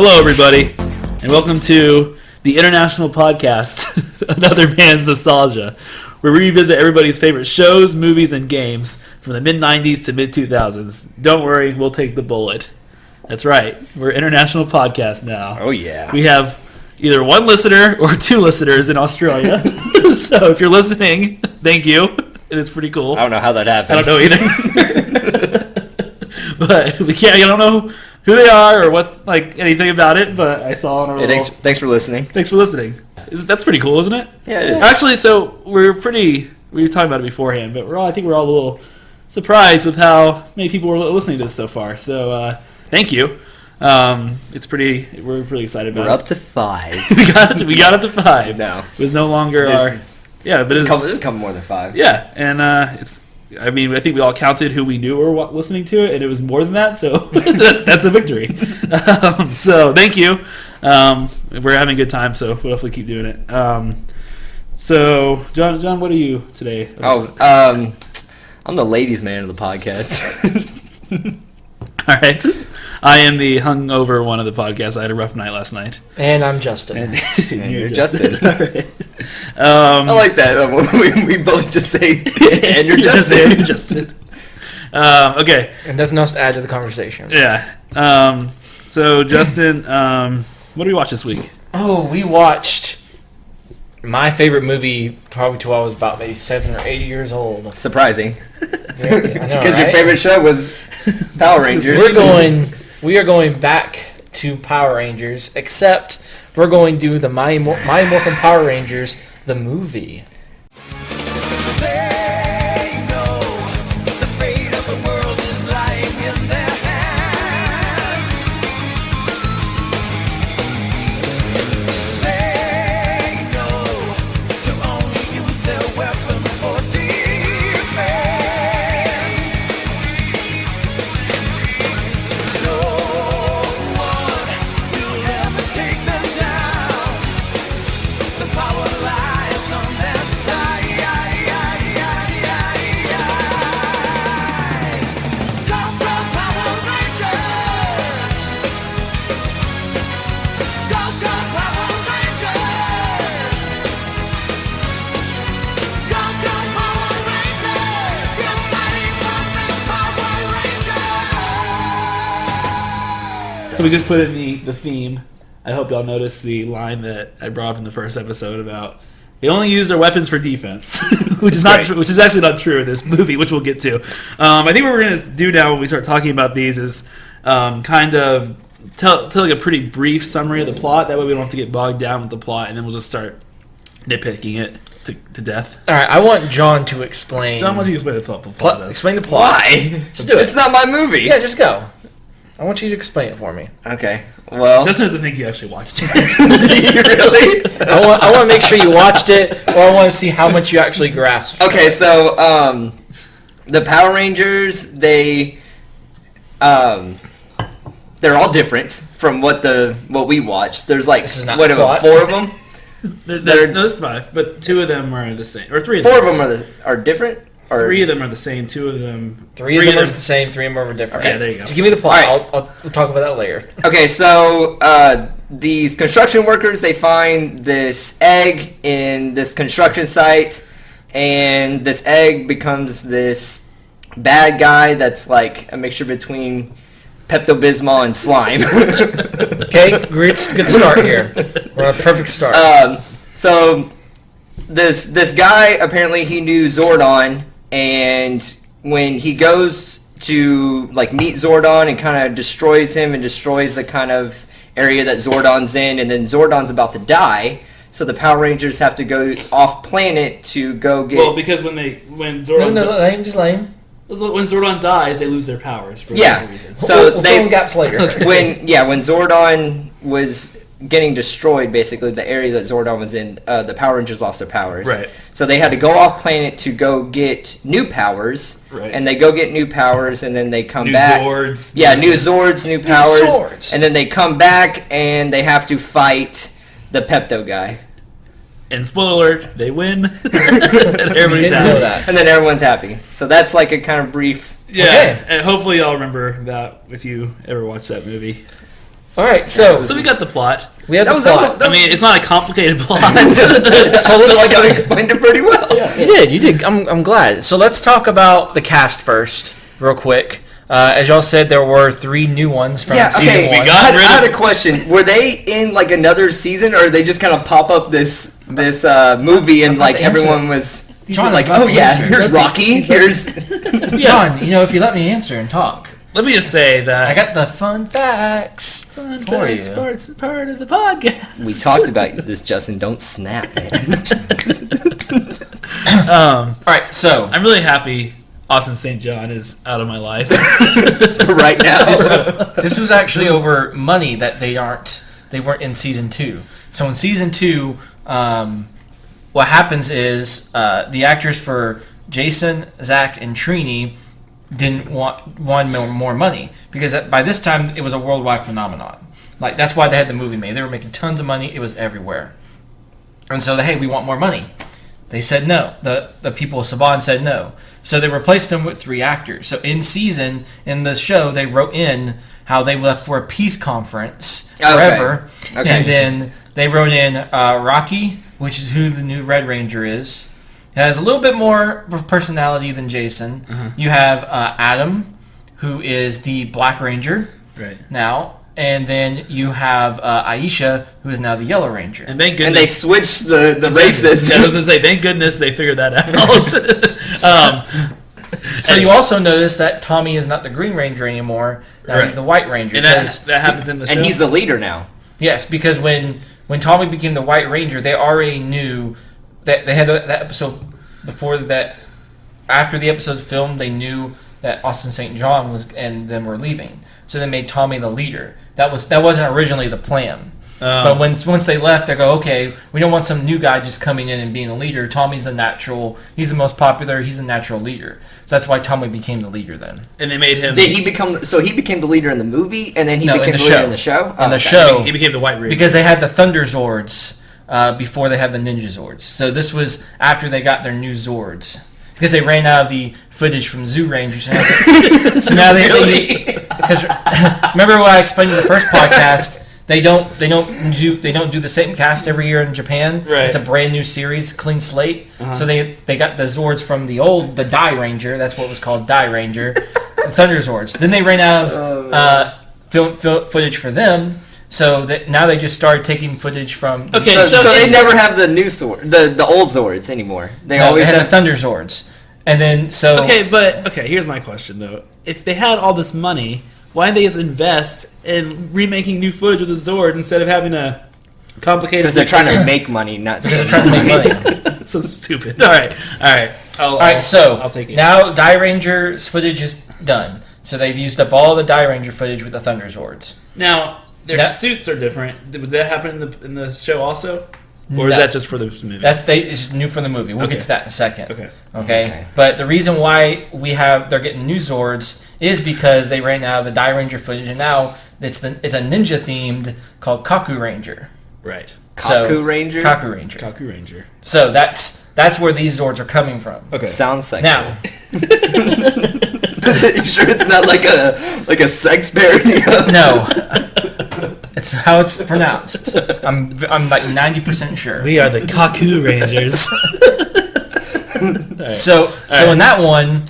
Hello, everybody, and welcome to the International Podcast, Another Man's Nostalgia, where we revisit everybody's favorite shows, movies, and games from the mid-90s to mid-2000s. Don't worry, we'll take the bullet. That's right, we're International Podcast now. Oh, yeah. We have either one listener or two listeners in Australia. So if you're listening, thank you. It is pretty cool. I don't know how that happened. I don't know either. But yeah, I don't know who they are or what, like, anything about it, but I saw on our Thanks for listening. Thanks for listening. That's pretty cool, isn't it? Yeah, it is. Actually, so we were talking about it beforehand, but I think we're all a little surprised with how many people were listening to this so far. So thank you. We're pretty excited about it. We're up to 5. we got up to 5. No. It was no longer There's a couple more than 5. Yeah, and I think we all counted who we knew were listening to it, and it was more than that, so that's a victory. So thank you. We're having a good time, so we'll hopefully keep doing it. So, John, what are you today? I'm the ladies' man of the podcast. All right. I am the hungover one of the podcast. I had a rough night last night. And I'm Justin. And you're Justin. All right. I like that. We both just say, and you're Justin. Okay. And nothing else to add to the conversation. Yeah. So, Justin, what did we watch this week? Oh, we watched my favorite movie probably till I was about maybe 7 or 8 years old. Surprising. Yeah, I know, Because right? your favorite show was Power Rangers. We are going back to Power Rangers, except we're going to do the Mighty Morphin Power Rangers, the movie. So we just put in the theme. I hope y'all noticed the line that I brought up in the first episode about they only use their weapons for defense, which is not true, which is actually not true in this movie, which we'll get to. I think what we're going to do now when we start talking about these is kind of tell like a pretty brief summary of the plot. That way we don't have to get bogged down with the plot, and then we'll just start nitpicking it to death. All right, I want John to explain. John, why don't you explain the plot? Explain the plot. Why? Just do it. It's not my movie. Yeah, just go. I want you to explain it for me. Okay. Well, Justin doesn't think you actually watched it. Do you really? I want to make sure you watched it, or I want to see how much you actually grasped. Okay, so the Power Rangers, they're all different from what we watched. There's like This is not what the plot. 4 of them. There's 5, but 2 of them are the same, or 3 of them. 4 of them are different. Or 3 of them are the same. 2 of them. Three of them are the same. 3 of them are different. Okay, there you go. Just give me the plot. All right. We'll talk about that later. Okay, so these construction workers, they find this egg in this construction site, and this egg becomes this bad guy that's like a mixture between Pepto-Bismol and slime. Okay, good start here. We're on a perfect start. So this guy, apparently he knew Zordon, and when he goes to like meet Zordon and kind of destroys him and destroys the kind of area that Zordon's in, and then Zordon's about to die, so the Power Rangers have to go off planet to go get. Well, because when Zordon when Zordon dies, they lose their powers for some reason. So we'll they fill in gaps later. when Zordon was getting destroyed, basically the area that Zordon was in, the Power Rangers lost their powers. Right. So they had to go off planet to go get new powers. Right. And they go get new powers, and then they come back. New Zords. Yeah, new Zords, new powers. Swords. And then they come back, and they have to fight the Pepto guy. And spoiler alert, they win. And everybody's Didn't happy. know that. And then everyone's happy. So that's like a kind of brief. Yeah, Okay. and hopefully y'all remember that if you ever watched that movie. All right, so So we got the plot. we have That the was- that was- plot. that I mean, it's not a complicated plot. So I feel let's. like I explained it pretty well. You did. I'm glad. So let's talk about the cast first, real quick. As y'all said, there were 3 new ones from season 1. We got I rid had of- a question. Were they in like another season, or they just kind of pop up this movie and about like to answer. everyone was John, like, I'm about oh to yeah, answer. here's That's Rocky, here's John, if you let me answer and talk, Let me just say that I got the fun facts fun for facts you. part of the podcast. We talked about this, Justin. Don't snap, man. All right, so I'm really happy Austin St. John is out of my life. Right now. this was actually over money that they weren't in season 2. So in season 2, what happens is the actors for Jason, Zach, and Trini didn't want more money because by this time it was a worldwide phenomenon. Like that's why they had the movie made. They were making tons of money. It was everywhere, and so hey, we want more money. They said no. The people of Saban said no. So they replaced them with 3 actors. So in the show, they wrote in how they left for a peace conference forever, Okay. and then they wrote in Rocky, which is who the new Red Ranger is. He has a little bit more personality than Jason. You have Adam, who is the Black Ranger Right. now, and then you have Aisha, who is now the Yellow Ranger. And thank And they goodness. switched the races. Yeah, I was gonna say, thank goodness they figured that out. So you also notice that Tommy is not the Green Ranger anymore. Now Right. he's the White Ranger. And because- that happens in the show. And he's the leader now. yes, because when Tommy became the White Ranger, they already knew that they had that episode before that. After the episode's filmed, they knew that Austin St. John and them were leaving, so they made Tommy the leader. That wasn't originally the plan. But once they left, they go, okay, we don't want some new guy just coming in and being a leader. Tommy's the natural. He's the most popular. He's the natural leader. So that's why Tommy became the leader then. and they made him. Did he become? So he became the leader in the movie, and then he No, in became the the leader show. in the show. In Oh, the okay. show, He became the White Ranger. because they had the Thunder Zords before they had the Ninja Zords. So this was after they got their new Zords. Because they ran out of the footage from Zoo Rangers. So now they because remember what I explained in the first podcast, they don't do the same cast every year in Japan. Right. It's a brand new series, clean slate. So they got the Zords from the Die Ranger, that's what was called, Die Ranger, the Thunder Zords. Then they ran out of footage for them. So now they just started taking footage from. Okay, So, so they never have the new sword, the old Zords anymore. They No, always they had have. the Thunder Zords, and then so Okay, here's my question though. If they had all this money, why didn't they just invest in remaking new footage with the Zord instead of having a complicated? Because they're trying to make money, not they're trying to make money. That's so stupid. All right. All right, so I'll take it. now Die Ranger's footage is done. So they've used up all the Die Ranger footage with the Thunder Zords. Now their That- suits are different. Would that happen in the show also, or is No. that just for the movie? It's new from the movie. We'll Okay. get to that in a second. Okay. Okay. But the reason why they're getting new Zords is because they ran out of the Die Ranger footage, and now it's a ninja themed called Kaku Ranger. Right. Kaku Ranger? Kaku Ranger. Kaku Ranger. So that's where these Zords are coming from. Okay. Sounds sexual. Now, you sure it's not like a sex parody? no, it's how it's pronounced. I'm like 90% sure. We are the Kaku Rangers. Alright. So in that one,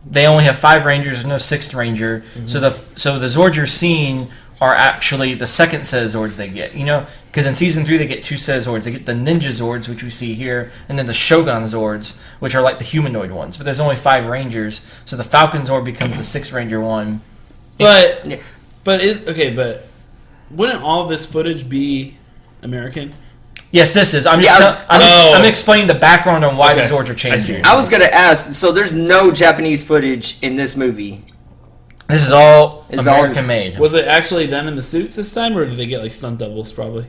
they only have 5 Rangers. There's no 6th Ranger. Mm-hmm. So the Zords you're seeing are actually the second set of Zords they get. Because in season 3 they get 2 set of Zords. They get the Ninja Zords, which we see here, and then the Shogun Zords, which are like the humanoid ones. But there's only 5 Rangers, so the Falcon Zord becomes the 6th Ranger one. But Yeah. but wouldn't all this footage be American? Yes, this is. I'm Oh. explaining the background on why Okay. the Zords are I see. changing. I was gonna ask. So there's no Japanese footage in this movie. This is all It's all- American made. Was it actually them in the suits this time, or did they get like stunt doubles? Probably.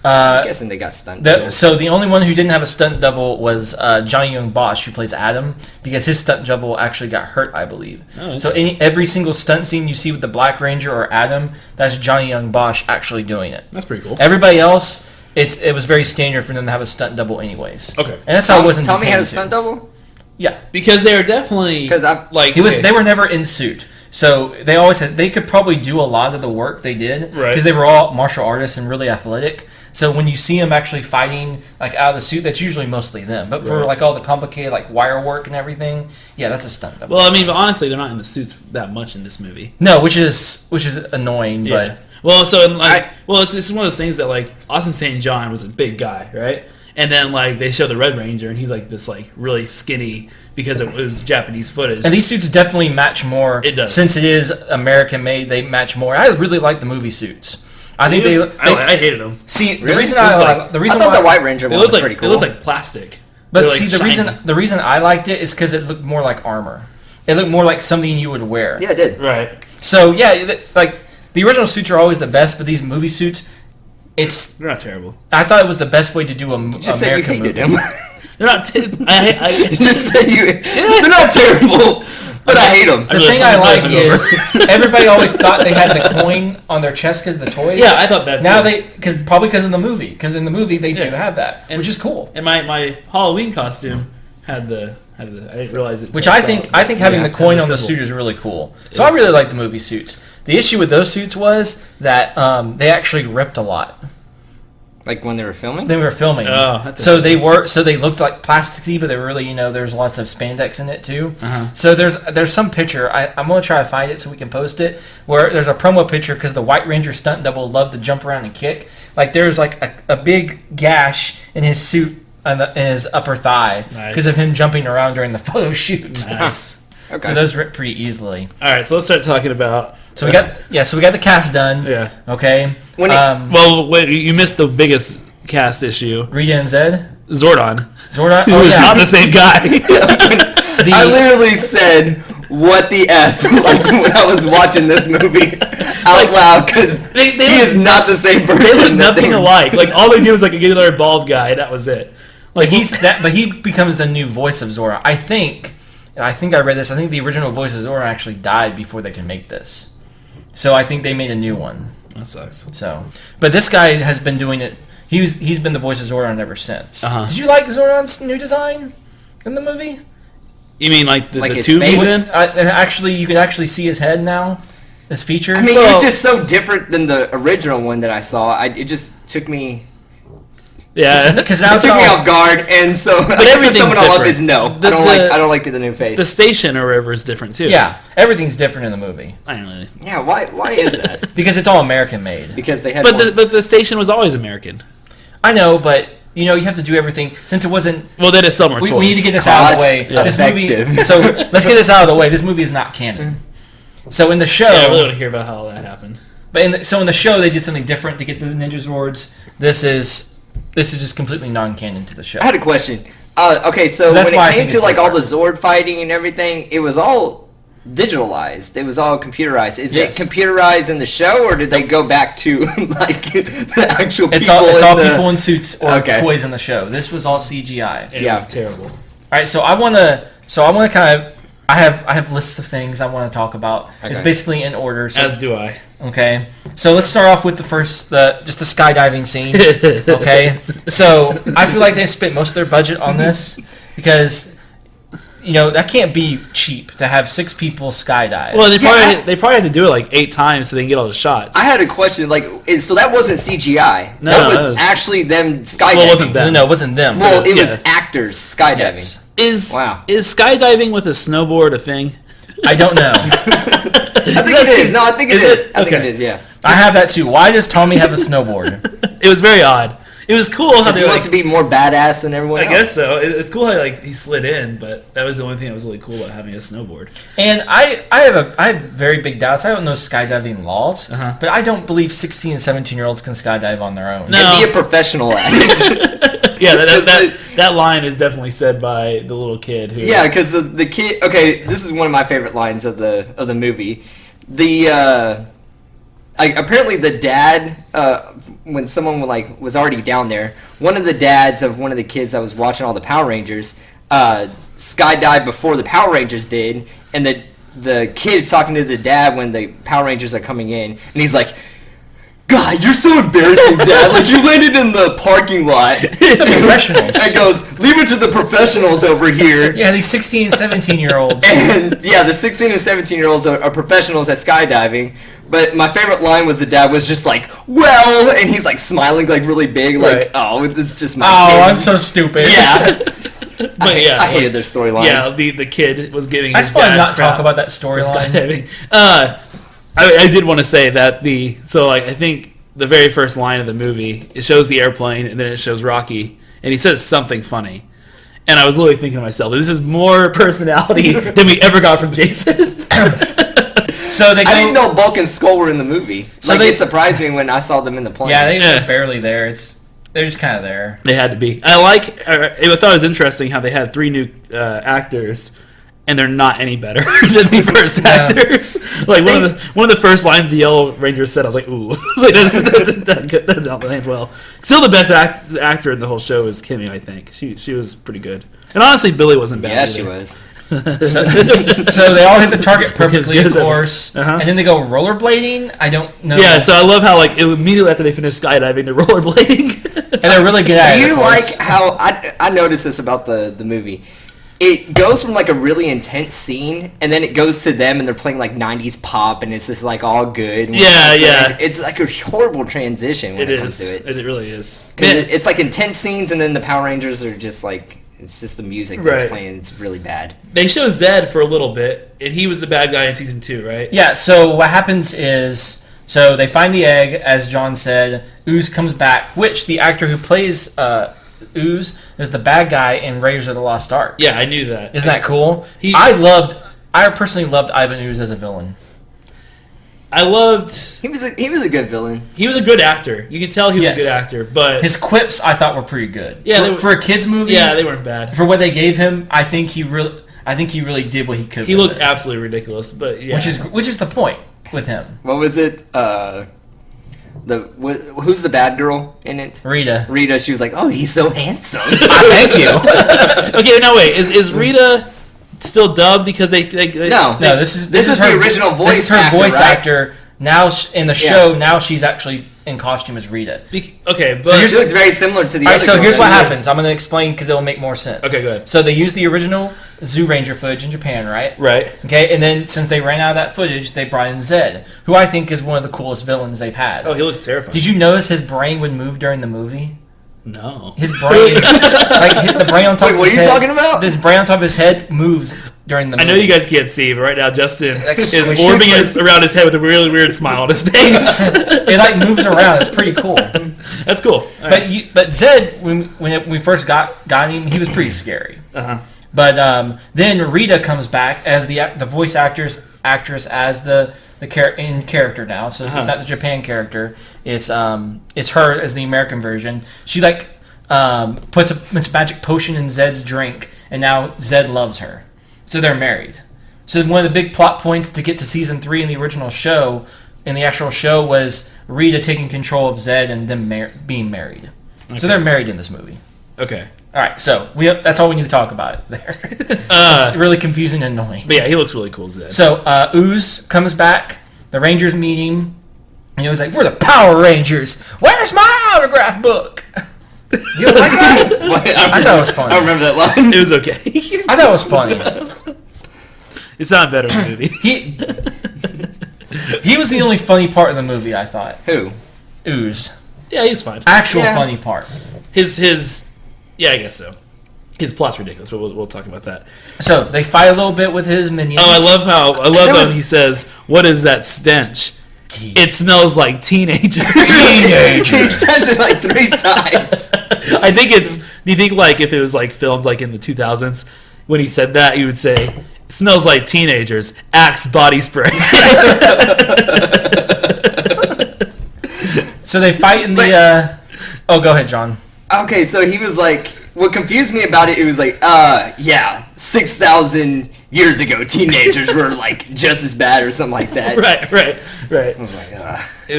I'm guessing they got stunt. doubles. So the only one who didn't have a stunt double was Johnny Young Bosch, who plays Adam, because his stunt double actually got hurt, I believe. Oh, So every single stunt scene you see with the Black Ranger or Adam, that's Johnny Young Bosch actually doing it. That's pretty cool. Everybody else, it was very standard for them to have a stunt double anyways. Okay. And that's how it was in Tommy Japan, had a too. stunt double. Yeah. Because they are definitely 'Cause like They were never in suit. So they always had, they could probably do a lot of the work they did because Right. they were all martial artists and really athletic. So when you see them actually fighting like out of the suit, that's usually mostly them. But for Right. like all the complicated like wire work and everything, yeah, that's a stunt double. Well, I mean, but honestly, they're not in the suits that much in this movie. No, which is annoying, Yeah. Well, so it's one of those things that like Austin St. John was a big guy, right? And then like they show the Red Ranger, and he's like this like really skinny because it was Japanese footage. And these suits definitely match more. It does. Since it is American made, they match more. I really like the movie suits. I think they I hated them. see the Really? reason It was I like- the reason I thought why, the White Ranger It one looks was like pretty cool. it looks like plastic. but They're, see like, the shiny. reason I liked it is because it looked more like armor. It looked more like something you would wear. yeah, it did. Right. So yeah, like the original suits are always the best, but these movie suits, They're not terrible. I thought it was the best way to do a Just said you American hated movie. him. They're not. Just said they're not terrible, but I hate them. The really- thing I I'm really like hungover. is everybody always thought they had the coin on their chest because the toys. Yeah, I thought that Now too. probably because of the movie. Because in the movie they do Yeah. have that, And- which is cool. And my Halloween costume had the. I didn't realize it. Which I think having Yeah, the coin and the on the symbol. suit is really cool. So I really like the movie suits. The issue with those suits was that they actually ripped a lot. Like when they were filming. They were filming. Oh, that's so they looked like plasticky, but they were really, there's lots of spandex in it too. Uh-huh. So there's some picture. I'm gonna try to find it so we can post it. Where there's a promo picture because the White Ranger stunt double loved to jump around and kick. Like there's like a big gash in his suit in his upper thigh because of him jumping around during the photo shoot. Nice. Okay. So those rip pretty easily. All right, so let's start talking about. So we got the cast done. Yeah. Okay. When it- Well, wait, you missed the biggest cast issue. Rita and Zed. Zordon. Zordon. Who Oh is yeah. not the same guy. I literally said, "What the f?" like when I was watching this movie out loud because They he look- is not the same person. They look that nothing were- alike. Like all they do is like get another bald guy. And that was it. Like But he becomes the new voice of Zora. I think I read this. I think the original voice of Zora actually died before they could make this. So I think they made a new one. That sucks. So, but this guy has been doing it. He's been the voice of Zordon ever since. Uh-huh. Did you like Zordon's new design in the movie? You mean like the Like his tube face? he's in? Actually, you could actually see his head now. His features. I mean, it Well- was just so different than the original one that I saw. It just took me. Yeah. because now It it's took me all- off guard, and so I guess the everything's someone I love different. is no. The- I don't like the new face. The station or wherever is different too. Yeah, everything's different in the movie I don't really. yeah, why is that? because it's all American made. Because they had. But the station was always American. I know, but you have to do everything since it wasn't. Well, they just sell more toys. We need to get this out of the way. Cost This movie. effective. So let's get this out of the way. This movie is not canon. So in the show, Yeah, I really want to hear about how that happened. but in the show they did something different to get the Ninja Zords. This is just completely non-canon to the show. I had a question. Okay, so that's when why I it came think to it's like all the different. Zord fighting and everything, it was all digitalized. It was all computerized. Is Yes. it computerized in the show, or did they go back to like the actual people? It's all in the- people in suits or Okay. toys in the show. This was all CGI. It Yeah. was terrible. All right, so I want to kind of. I have lists of things I want to talk about. It's Okay. basically in order. So, As do I. okay, so let's start off with the skydiving scene. Okay, so I feel like they spent most of their budget on this because that can't be cheap to have 6 people skydive. Well, Yeah, they probably had to do it like 8 times so they can get all the shots. I had a question. Like, so that wasn't CGI. No, that was that was- actually them skydiving. Well, it wasn't them. no, it wasn't them. Well, it was Yeah. actors skydiving. Yes. Is Wow. skydiving with a snowboard a thing? I don't know. I think it is. No, I think it Is is. it? I think it Okay. is. Yeah. I have that too. Why does Tommy have a snowboard? It was very odd. It was cool how He they wants to be more badass than everyone I else. guess so. It's cool how he slid in, but that was the only thing that was really cool about having a snowboard. And I have very big doubts. I don't know skydiving laws, Uh-huh. but I don't believe 16 and 17-year-olds can skydive on their own. No. And be a professional at it. Yeah, Because that line is definitely said by the little kid who. Yeah, because the kid. Okay, this is one of my favorite lines of the movie. Apparently the dad, when someone was already down there, one of the dads of one of the kids that was watching all the Power Rangers skydived before the Power Rangers did, and the kid's talking to the dad when the Power Rangers are coming in, and he's like, God, you're so embarrassing, Dad. Like, you landed in the parking lot. It's the professionals. And goes, leave it to the professionals over here. Yeah, these 16 and 17-year-olds. And, yeah, the 16 and 17-year-olds are professionals at skydiving. But my favorite line was the dad was just like, well, and he's, like, smiling, like, really big. Like, Right. oh, this is just my Oh, kid. I'm so stupid. Yeah. But yeah, I hated their storyline. Yeah, the kid was giving I his just want to dad not crap talk about that for storyline. skydiving. I did want to say that I think the very first line of the movie, it shows the airplane and then it shows Rocky and he says something funny. And I was literally thinking to myself, this is more personality than we ever got from Jason. So they go, I didn't know Bulk and Skull were in the movie. So It surprised me when I saw them in the plane. yeah, Yeah. they're barely there. They're just kind of there. They had to be. I thought it was interesting how they had 3 new actors, and they're not any better than the first actors. Like one of the first lines the Yellow Ranger said, I was like, ooh, like, that don't land well. Still, the best actor in the whole show is Kimmy. I think she was pretty good, and honestly, Billy wasn't bad. Yeah, either. she was. So they all hit the target perfectly, good of as ever. course. Uh-huh. And then they go rollerblading. I don't know. Yeah, so I love how like immediately after they finish skydiving, they're rollerblading. And they're really good at Do it. you of like course. how I noticed this about the movie? It goes from like a really intense scene, and then it goes to them, and they're playing like '90s pop, and it's just like all good. Yeah. It's like a horrible transition when it comes is. to it. It really is. 'Cause Man, it's like intense scenes, and then the Power Rangers are just like it's just the music that's Right. playing. It's really bad. they show Zed for a little bit, and he was the bad guy in season 2, right? Yeah, so what happens is, so they find the egg, as John said. Ooze comes back, which the actor who plays Ooze is the bad guy in Raiders of the Lost Ark. Yeah, I knew that. Isn't that cool? He- I personally loved Ivan Ooze as a villain. I loved. He was a good villain. He was a good actor. You can tell he was a good Yes. actor, but His quips I thought were pretty good. Yeah, they were- for a kids movie. yeah, they weren't bad. For what they gave him, I think he really did what he could. He with looked it. absolutely ridiculous, but yeah, which is the point with him. What was it? Who's the bad girl in it? Rita. Rita. She was like, "Oh, he's so handsome." Thank you. Okay, no wait, is Rita still dubbed because they No. No, this is the her original voice This is her actor, voice right? actor. Now in the show, now she's actually in costume as Rita. Okay, but She looks very similar to the All other right, so girl here's that what we- happens. I'm going to explain because it will make more sense. Okay, go ahead. So they used the original Zoo Ranger footage in Japan, right? right. Okay, and then since they ran out of that footage, they brought in Zed, who I think is one of the coolest villains they've had. Oh, he looks terrifying. Did you notice his brain would move during the movie? No. His brain, the brain on top Wait, of what his are you head. talking about? This brain on top of his head moves during the I movie. know you guys can't see, but right now Justin Like is swishes orbing like- around his head with a really weird smile on his face. It like moves around. It's pretty cool. That's cool. But Zed, when we first got him, he was pretty scary. Uh-huh. But then Rita comes back as the voice actress as the in character now. So it's not the Japan character. It's her as the American version. She puts a magic potion in Zed's drink, and now Zed loves her. So they're married. So one of the big plot points to get to season 3 in the original show, in the actual show, was Rita taking control of Zed and them being married. Okay. So they're married in this movie. Okay. All right, so that's all we need to talk about it there. It's really confusing and annoying. But yeah, he looks really cool, Zed. So Ooze comes back. The Rangers meet him. And he was like, "We're the Power Rangers. Where's my autograph book?" You don't like that? I thought it was funny. I remember that line. It was okay. I thought it was funny. It's not better in the movie. He was the only funny part of the movie, I thought. Who? Ooze. Yeah, he's fine. Actual Yeah. funny part. His yeah, I guess so. His plot's ridiculous, but we'll talk about that. So they fight a little bit with his minions. Oh, I love how There how was- he says, "What is that stench? It smells like teenagers." He says it like 3 times. I think it's. Do you think like if it was like filmed like in the 2000s, when he said that, you would say, "It smells like teenagers." Axe body spray. So they fight in the. Oh, go ahead, John. Okay, so he was like, what confused me about it, it was like, yeah, 6,000 years ago, teenagers were like just as bad or something like that. right. I was like,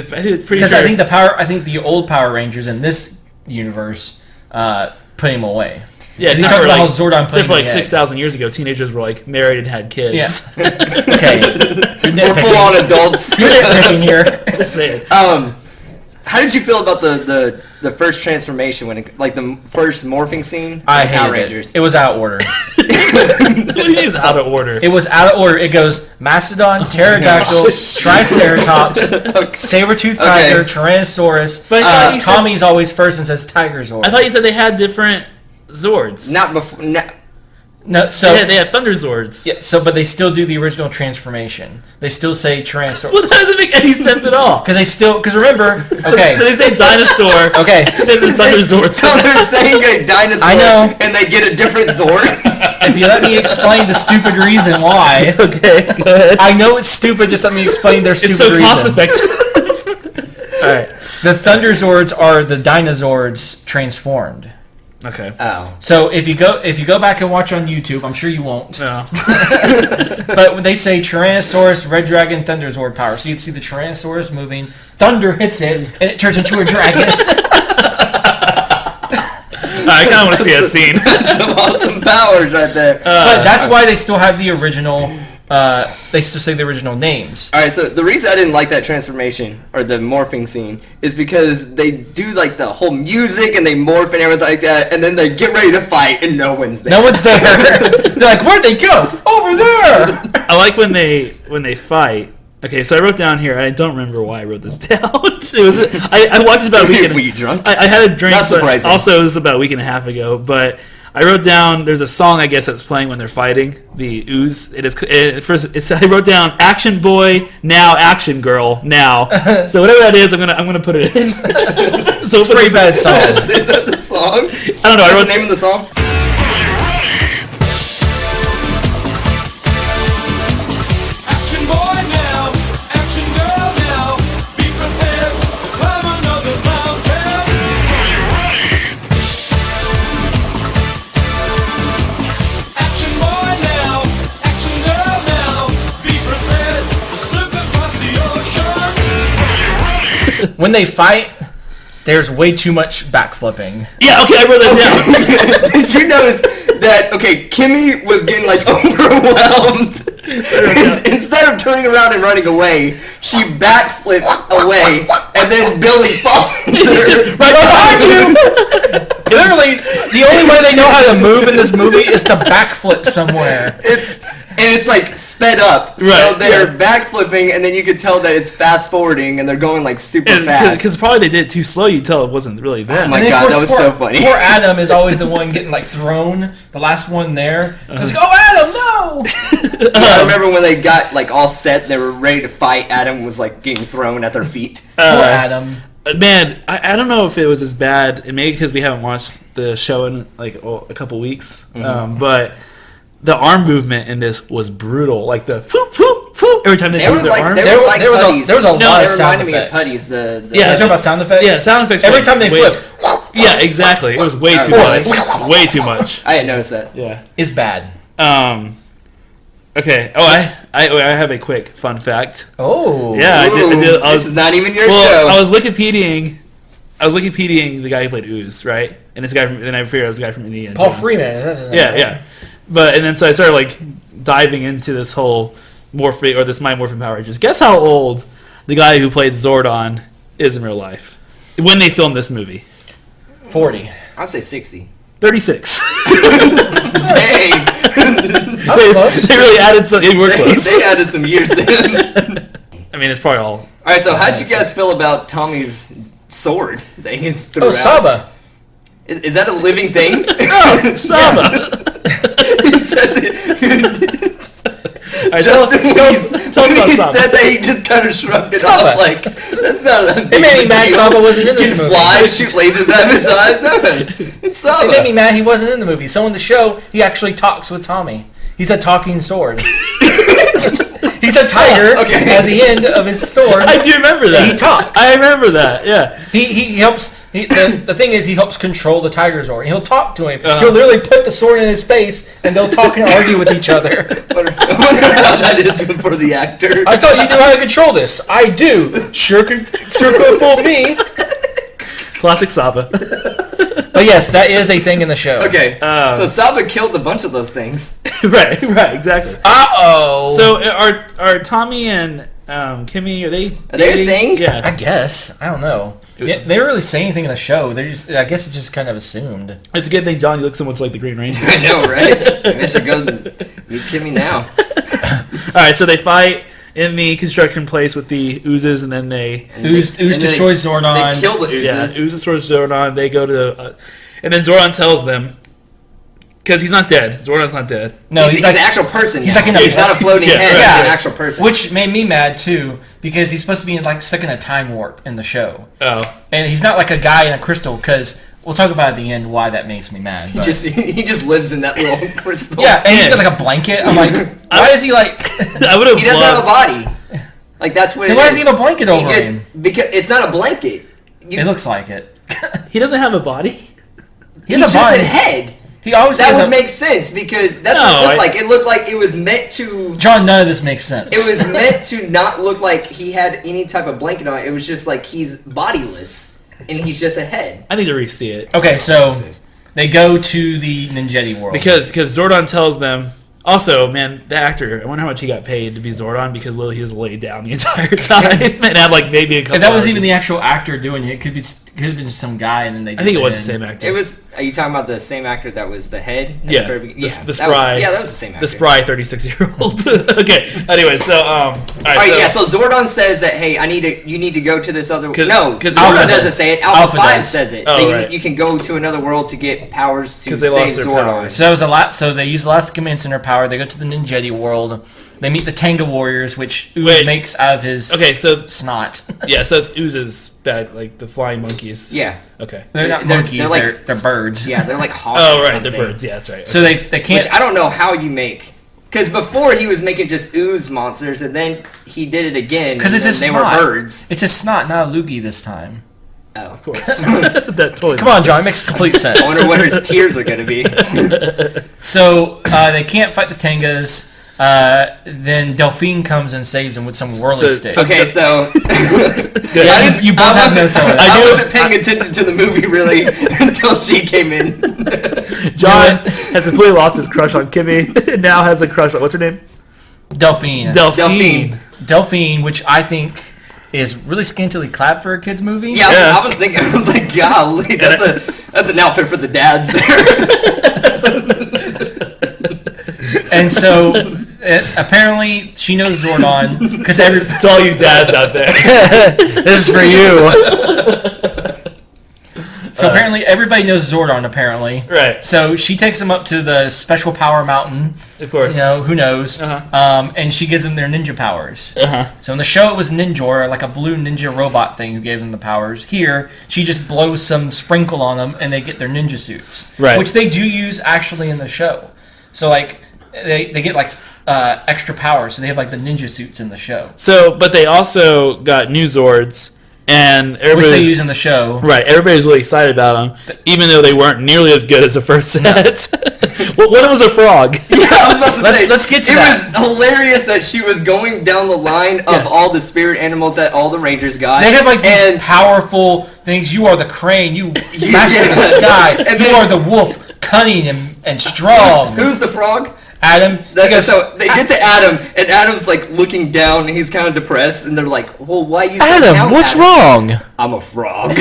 Pretty Because sure. I think the old Power Rangers in this universe put him away. Yeah, He except talked for about like, how Zordon except played for like the egg. 6,000 years ago, teenagers were like married and had kids. Yeah. Okay. You're we're full on adults. You're nitpicking here. Just saying. How did you feel about the first transformation when it, like the first morphing scene? I in Power hated Rangers. it. It was out of order. What do you mean it's out of order? It was out of order. It goes Mastodon, Pterodactyl, Triceratops, Saber-toothed tiger, Tyrannosaurus. But I thought you said- Tommy's always first and says Tigerzord. I thought you said they had different Zords. Not before. No, so they had Thunder Zords. yeah, but they still do the original transformation. They still say Tyrannosaurus. Well, that doesn't make any sense at all. Because remember, okay, So they say dinosaur. okay. Then there's Thunder Zords. So they're saying a dinosaur, I know. and they get a different Zord. If you let me explain the stupid reason why, Okay, go ahead. I know it's stupid. Just let me explain their stupid It's so reason. cost effective. All right. The Thunderzords are the Dinozords transformed. Okay. Oh. So if you go back and watch on YouTube, I'm sure you won't. No. But when they say Tyrannosaurus, Red Dragon, Thunderzord power, so you'd see the Tyrannosaurus moving, thunder hits it, and it turns into a dragon. I kind of want to see that scene. Some awesome powers right there. But that's why they still have the original. They still say the original names. All right, so the reason I didn't like that transformation or the morphing scene is because they do like the whole music and they morph and everything like that, and then they get ready to fight and no one's there. No one's there. They're like, where'd they go? Over there. I like when they fight. Okay, so I wrote down here. I don't remember why I wrote this down. It was I watched this about a week. Were you drunk? I had a drink. Not surprising. But also, it was about a week and a half ago. But I wrote down. There's a song I guess that's playing when they're fighting. The ooze. I wrote down Action Boy now, Action Girl now. So whatever that is, I'm gonna put it in. So It's a pretty bad song. Is that the song? I don't know. I What's wrote the name of the song? Action boy now, action girl now, be prepared to climb another mountain. Action boy now, action girl now, be prepared to surf across the ocean. When they fight, there's way too much backflipping. Yeah. Okay, I wrote that down. Did you notice that? Okay, Kimmy was getting like overwhelmed. Instead of turning around and running away, she backflips away, and then Billy falls. Right behind you! Literally, the only way they know how to move in this movie is to backflip somewhere. It's like sped up, so Right, they're yeah. backflipping, and then you could tell that it's fast forwarding, and they're going like super fast. Because probably they did it too slow. You tell it wasn't really them. Oh my And then, of God, course, that was poor, so funny. Poor Adam is always the one getting like thrown, the last one there. It's like, oh, Adam, no! I remember when they got like all set, they were ready to fight. Adam was like getting thrown at their feet. Poor Adam. Man, I don't know if it was as bad. And maybe because we haven't watched the show in like a couple weeks. But the arm movement in this was brutal. Like the whoop, whoop, whoop, every time they They moved were their like arms. there were like there was a- putties. there was a lot of They sound reminded me of effects. putties. The Yeah, Are you talking about sound effects? Yeah, sound effects. Every were time they way- flip, Yeah, exactly. It was way too Alright. much. Way too much. I didn't notice that. Yeah. it's bad. Okay. Oh, I have a quick fun fact. Oh. Yeah, I did. Ooh, I was, this is not even your well, show. I was Wikipediaing the guy who played Ooze, right? And this guy from, then I figured it was the guy from Indiana Paul Jones. Freeman. That's his name, Yeah, right? yeah. But and then so I started like diving into this whole Morphin or this My Morphin Power Rangers. Guess how old the guy who played Zordon is in real life when they filmed this movie? 40. I'll say 60. 36. Dang. That's close. They really added some. They were close. They added some years then. I mean, it's probably all. All right, so how'd you guys feel about Tommy's sword that he threw Oh, out? Saba. Is that a living thing? Oh, Saba. He says it. All right, tell us When about he Saba. said that, he just kind of shrugged it Saba. off like, that's not a It made me mad Saba wasn't in this He can movie. fly, shoot lasers out of his eyes. No, it's Saba. It made me mad he wasn't in the movie. So in the show, he actually talks with Tommy. He's a talking sword. He's a tiger Okay. at the end of his sword. I do remember that. He talks. I remember that. Yeah. He helps. The thing is, he helps control the Tigerzord. He'll talk to him. Uh-huh. He'll literally put the sword in his face, and they'll talk and argue with each other. I wonder how that is good for the actor. I thought you knew how to control this. I do. Sure could fool me. Classic Saba. But yes, that is a thing in the show. Okay, so Saba killed a bunch of those things. right. Exactly. Uh-oh. So are Tommy and Kimmy, are they they a thing? I Yeah. guess. I don't know. Yeah, they don't really say anything in the show. They're just. I guess it's just kind of assumed. It's a good thing John, you look so much like the Green Ranger. I know, right? Maybe I should go meet Kimmy now. Alright, so they fight in the construction place with the oozes, and then they... Ooze destroys Zordon. They kill the oozes. Yeah, oozes destroys Zordon. They go to... and then Zordon tells them... Because he's not dead. Zordon's not dead. No, he's like an actual person. he's now. like in a- he's not a floating Yeah, head. right. He's an actual person. which made me mad too because he's supposed to be like stuck in a time warp in the show, Oh. and he's not like a guy in a crystal. Because we'll talk about at the end why that makes me mad. he but- just lives in that little crystal. yeah, and he's got like a blanket. I'm like, why is he like? I would have He doesn't have a loved... body. Like that's what. Then it why is. does he have a blanket over He him? just because it's not a blanket. It looks like it. He doesn't have a body? He's He's a just body. a head. He always That has would a. make sense because that's No, what it looked I- like. It looked like it was meant to. John, none of this makes sense. It was meant to not look like he had any type of blanket on. It was just like he's bodiless and he's just a head. I need to re-see it. Okay, so they go to the Ninjetti world. Because Zordon tells them... Also, man, the actor, I wonder how much he got paid to be Zordon because literally he was laid down the entire time and had like maybe a couple if that was hours. even the actual actor doing it, it could have been some guy, and then they. I think it was the did same actor. It was. Are you talking about the same actor that was the head? At Yeah, the very beginning? the that was- spry- yeah, that was the same actor. the spry 36-year-old. Okay. Anyway, so all right. All right, so Zordon says that hey, you need to go to this other. 'Cause- No, 'cause Zordon Alpha doesn't does. say it. Alpha Alpha 5 does. says it. Oh, right. You can go to another world to get powers to 'Cause they save lost their Zordon. powers. So that was a lot. So they use the last convince in their power. They go to the Ninjetti world. They meet the Tenga warriors, which Ooze Wait. makes out of his Okay, so snot. yeah, so it's oozes that like the flying monkeys. Yeah, Okay. They're not They're- monkeys. they're They're, like- birds. yeah, they're like hawks. Oh or right, something. they're birds. Yeah, that's right. So they can't. Which I don't know how you make. Because before he was making just ooze monsters, and then he did it again. Because it's and his they snot. were birds. It's his snot, not a loogie this time. Oh, Of course. That totally. Come on, makes John. It makes complete sense. I wonder what his tears are going to be. So they can't fight the Tengas. Then Delphine comes and saves him with some whirly So- stick. so- Okay, so Yeah, you both have notes on it. I wasn't paying attention to the movie really until she came in. John has completely lost his crush on Kimmy and now has a crush on what's her name? Delphine. Delphine. Delphine, which I think is really scantily clad for a kids movie. Yeah, Yeah. I was thinking, I was like, golly, that's an outfit for the dads there. And so apparently she knows Zordon because It's all you dads out there. this is for you. So apparently everybody knows Zordon. Apparently, Right. So she takes him up to the special power mountain. Of course. You know, who knows? Uh-huh. And she gives them their ninja powers. Uh-huh. So in the show, it was Ninjor, like a blue ninja robot thing who gave them the powers. Here, she just blows some sprinkle on them, and they get their ninja suits, Right. which they do use actually in the show. So like, they get like extra powers, so they have like the ninja suits in the show, So, but they also got new Zords, and which they everybody, use in the show. right? Everybody's really excited about them, even though they weren't nearly as good as the first set. Well, one of them was a frog. Yeah, I was about to say. Let's get to it that. was hilarious that she was going down the line of Yeah. all the spirit animals that all the Rangers got. They have like these and powerful things. You are the crane. You master Yeah. the sky. And You then- are the wolf, cunning and strong. who's the frog? Adam? He goes, So they get to Adam, and Adam's like looking down, and he's kind of depressed, and they're like, "Well, why you?" so down, Adam?" wrong? I'm a frog.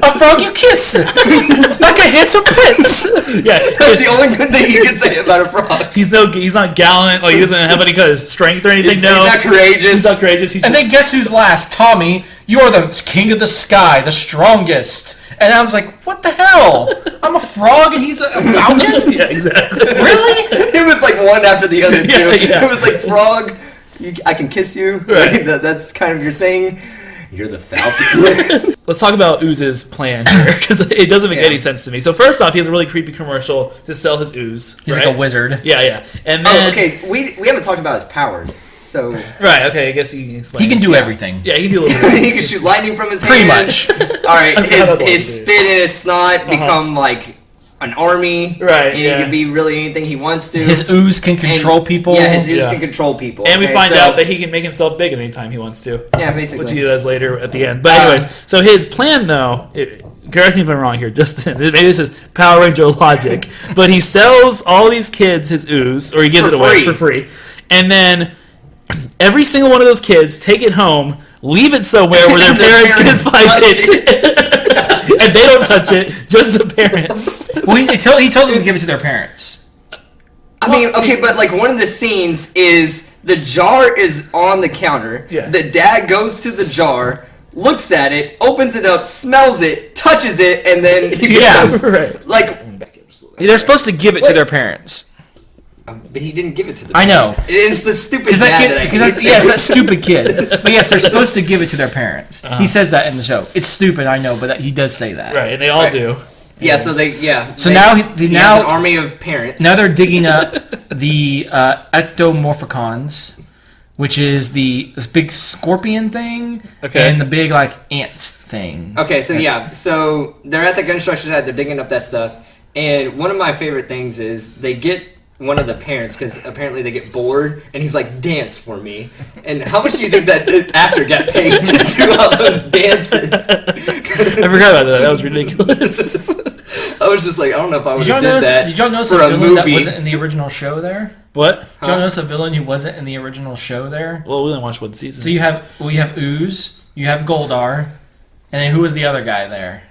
A frog you kiss, like a handsome prince. Yeah, That's the only good thing you can say about a frog. he's not gallant. Like he doesn't have any kind of strength or anything. He's no, not courageous. He's not courageous. He's And just, then guess who's last? Tommy, you are the king of the sky, the strongest. And I was like, what the hell? I'm a frog and he's a falcon? yeah, exactly. Really? It was like one after the other too. Yeah, yeah. It was like frog. I can kiss you. Right. Like, that's kind of your thing. You're the falcon. Let's talk about Ooze's plan here because it doesn't make Yeah. any sense to me. So first off, he has a really creepy commercial to sell his ooze. He's right? like a wizard. Yeah, yeah. And then Oh, okay. We haven't talked about his powers. So right, okay. I guess you can explain. He can do everything. Yeah, he can do a little bit. he can shoot lightning from his Pretty hand. much. All right. I forgot about His that. spit and his snot become like an army. Right, And yeah. he can be really anything he wants to. His ooze can And- control people. Yeah, his ooze Yeah. can control people. And we okay? find So- out that he can make himself big at any time he wants to. Yeah, basically. Which he does later at the end. But anyways, so his plan though, correct me if I'm wrong here, Justin. Maybe this is Power Ranger logic, but he sells all these kids his ooze, or he gives For it away free. for free, and then every single one of those kids take it home, leave it somewhere where their parents can find it. And they don't touch it, just the parents. Well, he tells them to give it to their parents. I mean, okay, but like one of the scenes is the jar is on the counter. Yeah. The dad goes to the jar, looks at it, opens it up, smells it, touches it, and then he goes. Right. Like, They're supposed to give it to their parents. but he didn't give it to the I know. parents. It's the stupid Because dad that kid, that I hate. yes, that stupid kid. But yes, they're supposed to give it to their parents. He says that in the show. It's stupid, I know, but he does say that. Right, and they all Right. do. Yeah, so So now he has now an army of parents. now they're digging up the ectomorphicons, which is this big scorpion thing Okay. and the big like ant thing. Okay, so yeah, so they're at the construction site, they're digging up that stuff, and one of my favorite things is they get one of the parents, because apparently they get bored, and he's like, dance for me. And how much do you think that actor got paid to do all those dances? I forgot about that. That was ridiculous. I was just like, I don't know if I would Did y'all have did notice? that Did y'all notice for a a villain that movie. wasn't in the original show there? What? Did y'all notice a villain who wasn't in the original show there? Well, we didn't watch one season. So you have Ooze, you have Goldar, and then who was the other guy there?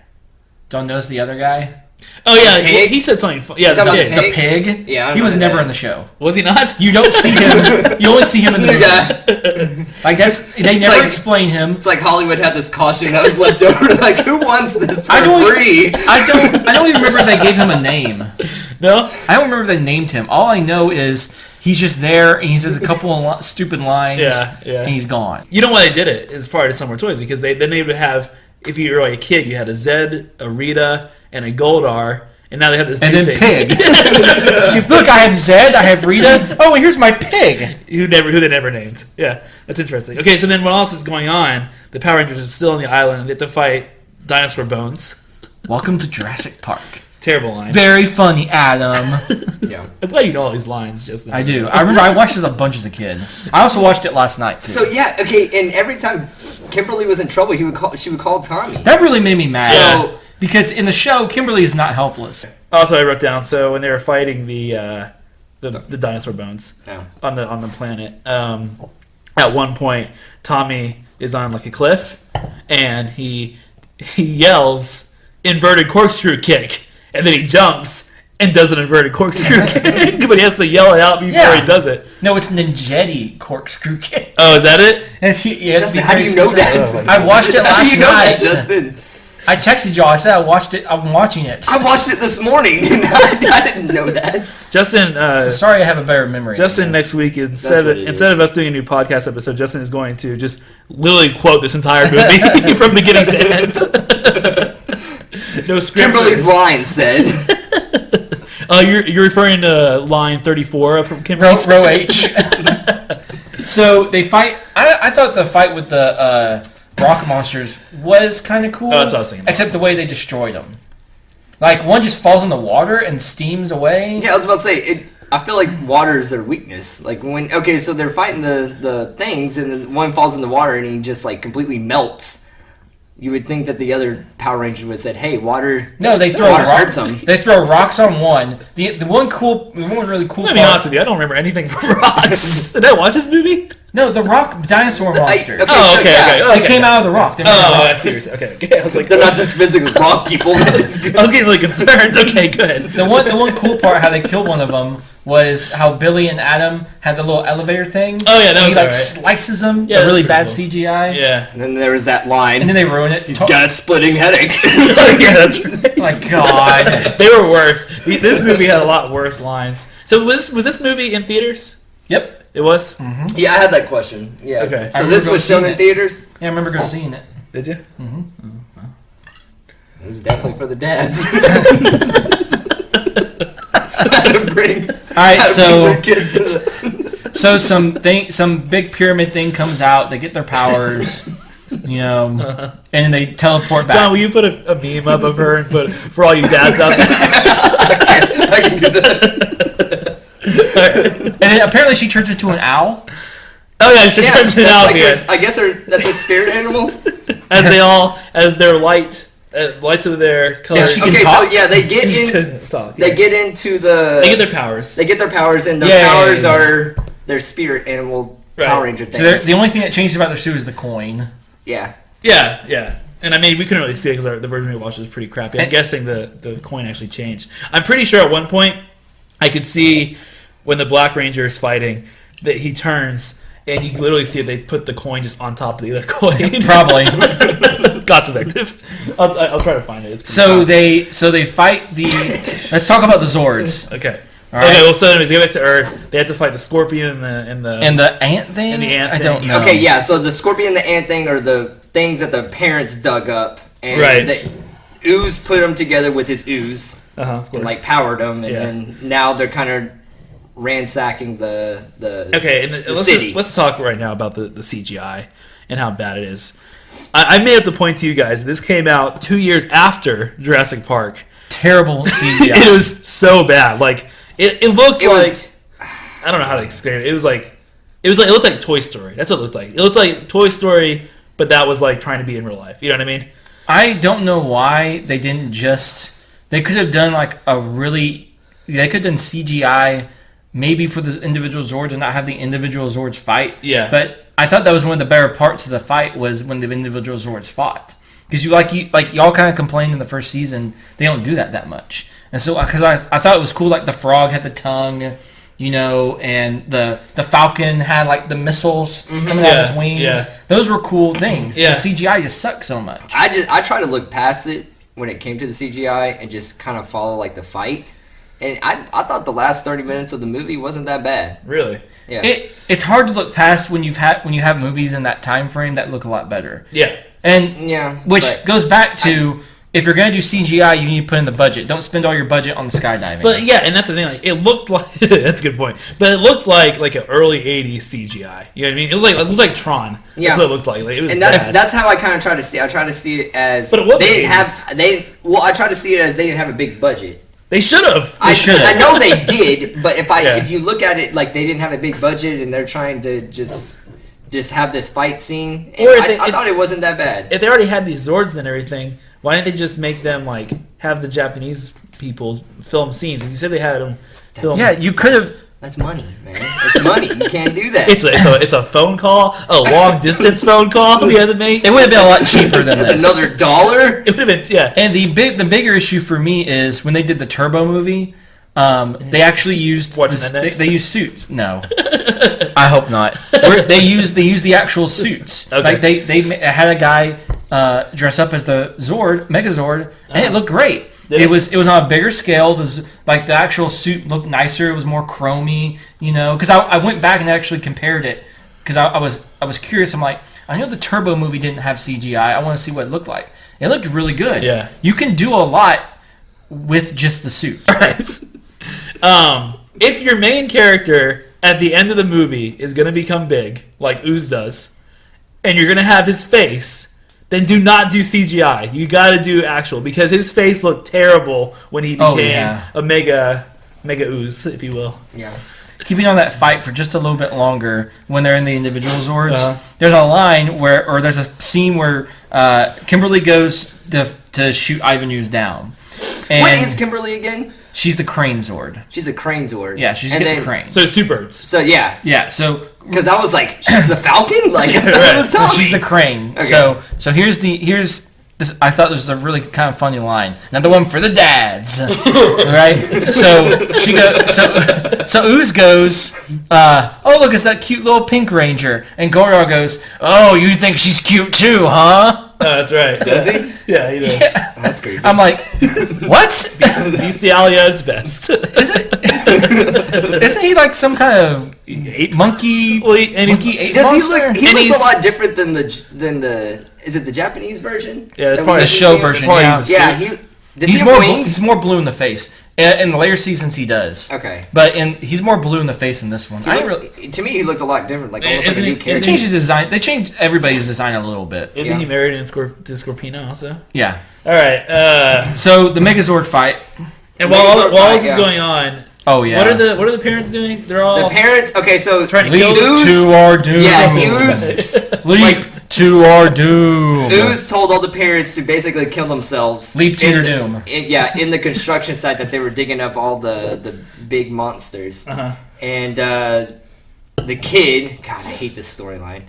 Don't notice the other guy? oh yeah, pig? well, he said something. Yeah, talking the about pig. The pig? Yeah, I don't He was know never that. in the show. Was he not? You don't see him. You only see him in the New movie. guy. Like they It's never like- explain him. It's like Hollywood had this caution that was left over. Like, who wants this for I don't- free? I don't even remember if they gave him a name. No. I don't remember if they named him. All I know is he's just there and he says a couple of stupid lines. Yeah. And he's gone. You know why they did it as part of Summer Toys? Because then they would have, if you were like a kid, you had a Zed, a Rita, and a Goldar, and now they have this And new then thing. pig. Look, I have Zed. I have Rita. Oh, and here's my pig. who they never named. Yeah, that's interesting. Okay, so then what else is going on? The Power Rangers are still on the island, and they have to fight dinosaur bones. Welcome to Jurassic Park. Terrible line. Very funny, Adam. Yeah. I'm glad you know all these lines, Justin. I do. I remember I watched this a bunch as a kid. I also watched it last night too. So yeah, okay, and every time Kimberly was in trouble, she would call Tommy. That really made me mad. Yeah. Because in the show, Kimberly is not helpless. Also, I wrote down, so when they were fighting the dinosaur bones Yeah. on the planet, at one point Tommy is on like a cliff, and he yells inverted corkscrew kick, and then he jumps and does an inverted corkscrew kick, but he has to yell it out before he does it. No, it's Ninjetti corkscrew kick. Oh, is that it? And yeah, Justin, how do you know that? I watched it How do last you know that, night. Justin? I texted y'all. I said I watched it. I'm watching it. I watched it this morning, and I didn't know that. Justin, Sorry, I have a better memory. Justin next week, instead what it of us doing a new podcast episode, Justin is going to just literally quote this entire movie from beginning to end. No script. Kimberly's line said. You're referring to line 34 from Kimberly's row H. So they fight. I thought the fight with the rock monsters was kind of cool. Oh, that's what I was thinking about. Except the way they destroyed them. Like one just falls in the water and steams away. Yeah, I was about to say I feel like water is their weakness. Like so they're fighting the things, and then one falls in the water and he just like completely melts. You would think that the other Power Rangers would have said, "Hey, water." No, they throw water rocks. hurts them. They throw rocks on one. The one really cool. Let me be honest with you, I don't remember anything from Rocks. Did I watch this movie? No, the rock dinosaur monster. okay. Oh, okay, yeah. okay. They okay. came out of the rock. They made the Oh, rock. that's serious. Okay. I was like, They're not just physically rock people. They're just I was getting really concerned. Okay, good. The one cool part, how they killed one of them, was how Billy and Adam had the little elevator thing. Oh, yeah, that and he was like alright. slices them. Yeah, the that's really pretty bad cool. CGI. Yeah. And then there was that line. And then they ruin it. He's got a splitting headache. Yeah, that's right. Oh my God. They were worse. This movie had a lot worse lines. So was this movie in theaters? Yep. It was? Yeah, I had that question. Yeah. Okay. So I this remember was shown seeing in it. theaters. Yeah, I remember going seeing it. Did you? It was definitely for the dads. Had to bring, Alright, had to so bring their kids to the... so some big pyramid thing comes out. They get their powers, and they teleport back. John, will you put a meme up of her and put for all you dads out there? I can do that. And then apparently she turns into an owl. Oh yeah, she Yeah, turns it that's out like here. I guess that's their spirit animals. As their lights of their color. Yeah, she can Okay, talk. so yeah, they get in. Talk, They yeah. get into the. They get their powers. They get their powers, and their Yeah, yeah, powers yeah. are their spirit animal Right. Power Ranger So things. the only thing that changed about their suit is the coin. Yeah. Yeah. And I mean, we couldn't really see it because the version we watched was pretty crappy. I'm And- guessing the coin actually changed. I'm pretty sure at one point I could see when the Black Ranger is fighting that he turns and you can literally see it. They put the coin just on top of the other coin. Probably. Cost effective. I'll try to find it. It's So pretty they fight the. Let's talk about the Zords. okay. All right. Okay. Well, so anyways, they go back to Earth. They have to fight the Scorpion and the And the ant thing. And the ant I don't thing. know. Okay, yeah, so the scorpion and the ant thing are the things that the parents dug up. And Right. the ooze put them together with his ooze. of course. And, like, powered them. And Yeah. then now they're kind of ransacking the Okay, and the city. let's talk right now about the CGI and how bad it is. I made up the point to you guys. This came out 2 years after Jurassic Park. Terrible CGI. It was so bad. Like it looked It like was- I don't know how to explain it. It looked like Toy Story. That's what it looked like. It looked like Toy Story, but that was like trying to be in real life. You know what I mean? I don't know why they didn't just. They could have done like a really. They could have done CGI maybe for the individual Zords and not have the individual Zords fight. Yeah. But I thought that was one of the better parts of the fight was when the individual Zords fought. Because y'all kind of complained in the first season they don't do that much. And so because I thought it was cool, like the frog had the tongue, you know, and the Falcon had like the missiles coming out of his wings. Yeah. Those were cool things. Yeah. The CGI just sucks so much. I try to look past it when it came to the CGI and just kind of follow like the fight. And I thought the last 30 minutes of the movie wasn't that bad. Really? Yeah. It's hard to look past when you have movies in that time frame that look a lot better. Yeah. And Yeah, which but goes back to if you're going to do CGI, you need to put in the budget. Don't spend all your budget on the skydiving. But yeah, and that's the thing. Like it looked like that's a good point. But it looked like an early '80s CGI. You know what I mean? It looked like Tron. Yeah. That's what it looked like. Like it was and bad. that's how I kind of try to see. I try to see it as But it wasn't they didn't 80s. I try to see it as they didn't have a big budget. They should have. I should've. know they did, but Yeah. if you look at it like they didn't have a big budget and they're trying to just have this fight scene, and Or if I thought it wasn't that bad. If they already had these Zords and everything, why didn't they just make them like have the Japanese people film scenes? As you said, they had them film. yeah, you could have. That's money, man. It's money. You can't do that. It's a phone call, a long distance phone call. You had to make. It would have been a lot cheaper than That's this. another $1. It would have been yeah. And the bigger issue for me is when they did the Turbo movie, they actually used Watching that next? they used suits. No, I hope not. They used the actual suits. Okay. Like they had a guy dress up as the Zord, Megazord, and it looked great. Did It it? was on a bigger scale. Like the actual suit looked nicer. It was more chromy, you know. Because I went back and actually compared it because I was curious. I'm like, I know the Turbo movie didn't have CGI. I want to see what it looked like. It looked really good. Yeah. You can do a lot with just the suit. If your main character at the end of the movie is going to become big, like Ooze does, and you're going to have his face, then do not do CGI. You got to do actual, because his face looked terrible when he Oh, became yeah. a mega Ooze, if you will. Yeah. Keeping on that fight for just a little bit longer when they're in the individual Zords, Uh-huh. there's a line there's a scene where Kimberly goes to shoot Ivan Ooze down. And What is Kimberly again? she's the Crane Zord. She's a crane Zord. Yeah, she's and getting then, crane. So it's two birds. So yeah, Yeah, so because I was like, she's the Falcon. Like I thought Right. it was no, Tommy. she's the Crane. Okay. So here's this. I thought this was a really kind of funny line. Another one for the dads, right? So she goes. So Ooze goes. Oh look, it's that cute little pink ranger. And Goryar goes. Oh, you think she's cute too, huh? Oh, that's right. Does he? Yeah, he does. That's creepy. I'm like, what? Bestialia at its best. Isn't he like some kind of Ape monkey? Well, and he's- monkey ape Does he monster? look? He And looks he's- a lot different than the. Is it the Japanese version? Yeah, it's That we probably the get to show see? version. Probably Yeah. use a Yeah, suit. does He's he more have bl- wings? he's more blue in the face. In the later seasons, he does. Okay. But he's more blue in the face in this one. He I looked- didn't really. To me, he looked a lot different, like almost like a Isn't new he- They character. changed his design. They changed everybody's design a little bit. Isn't Yeah. he married to Scorpino also? Yeah. All right. So the Megazord fight. And Megazord while all fight, this is yeah. going on, Oh yeah. what are the parents doing? They're all The parents. Okay, so trying to Leap kill Ooze- to our doom. yeah, Ooze. Leap like- to our doom. Ooze told all the parents to basically kill themselves. Leap to in your the- doom. in the construction site that they were digging up all the big monsters. Uh-huh. And the kid. God, I hate this storyline.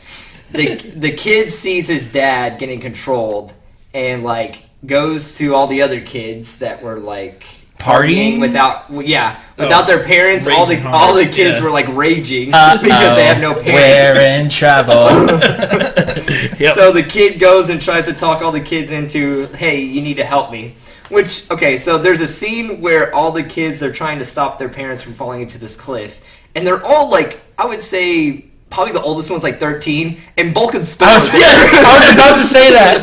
The kid sees his dad getting controlled and like goes to all the other kids that were like Partying? without their parents. All Raging the hard, kids yeah. were like raging because they have no parents. We're in trouble. Yep. So the kid goes and tries to talk all the kids into, hey, you need to help me. Which, okay, so there's a scene where all the kids, they're trying to stop their parents from falling into this cliff. And they're all like, I would say, probably the oldest one's like 13. And Bulk and Spill. I was about to say that.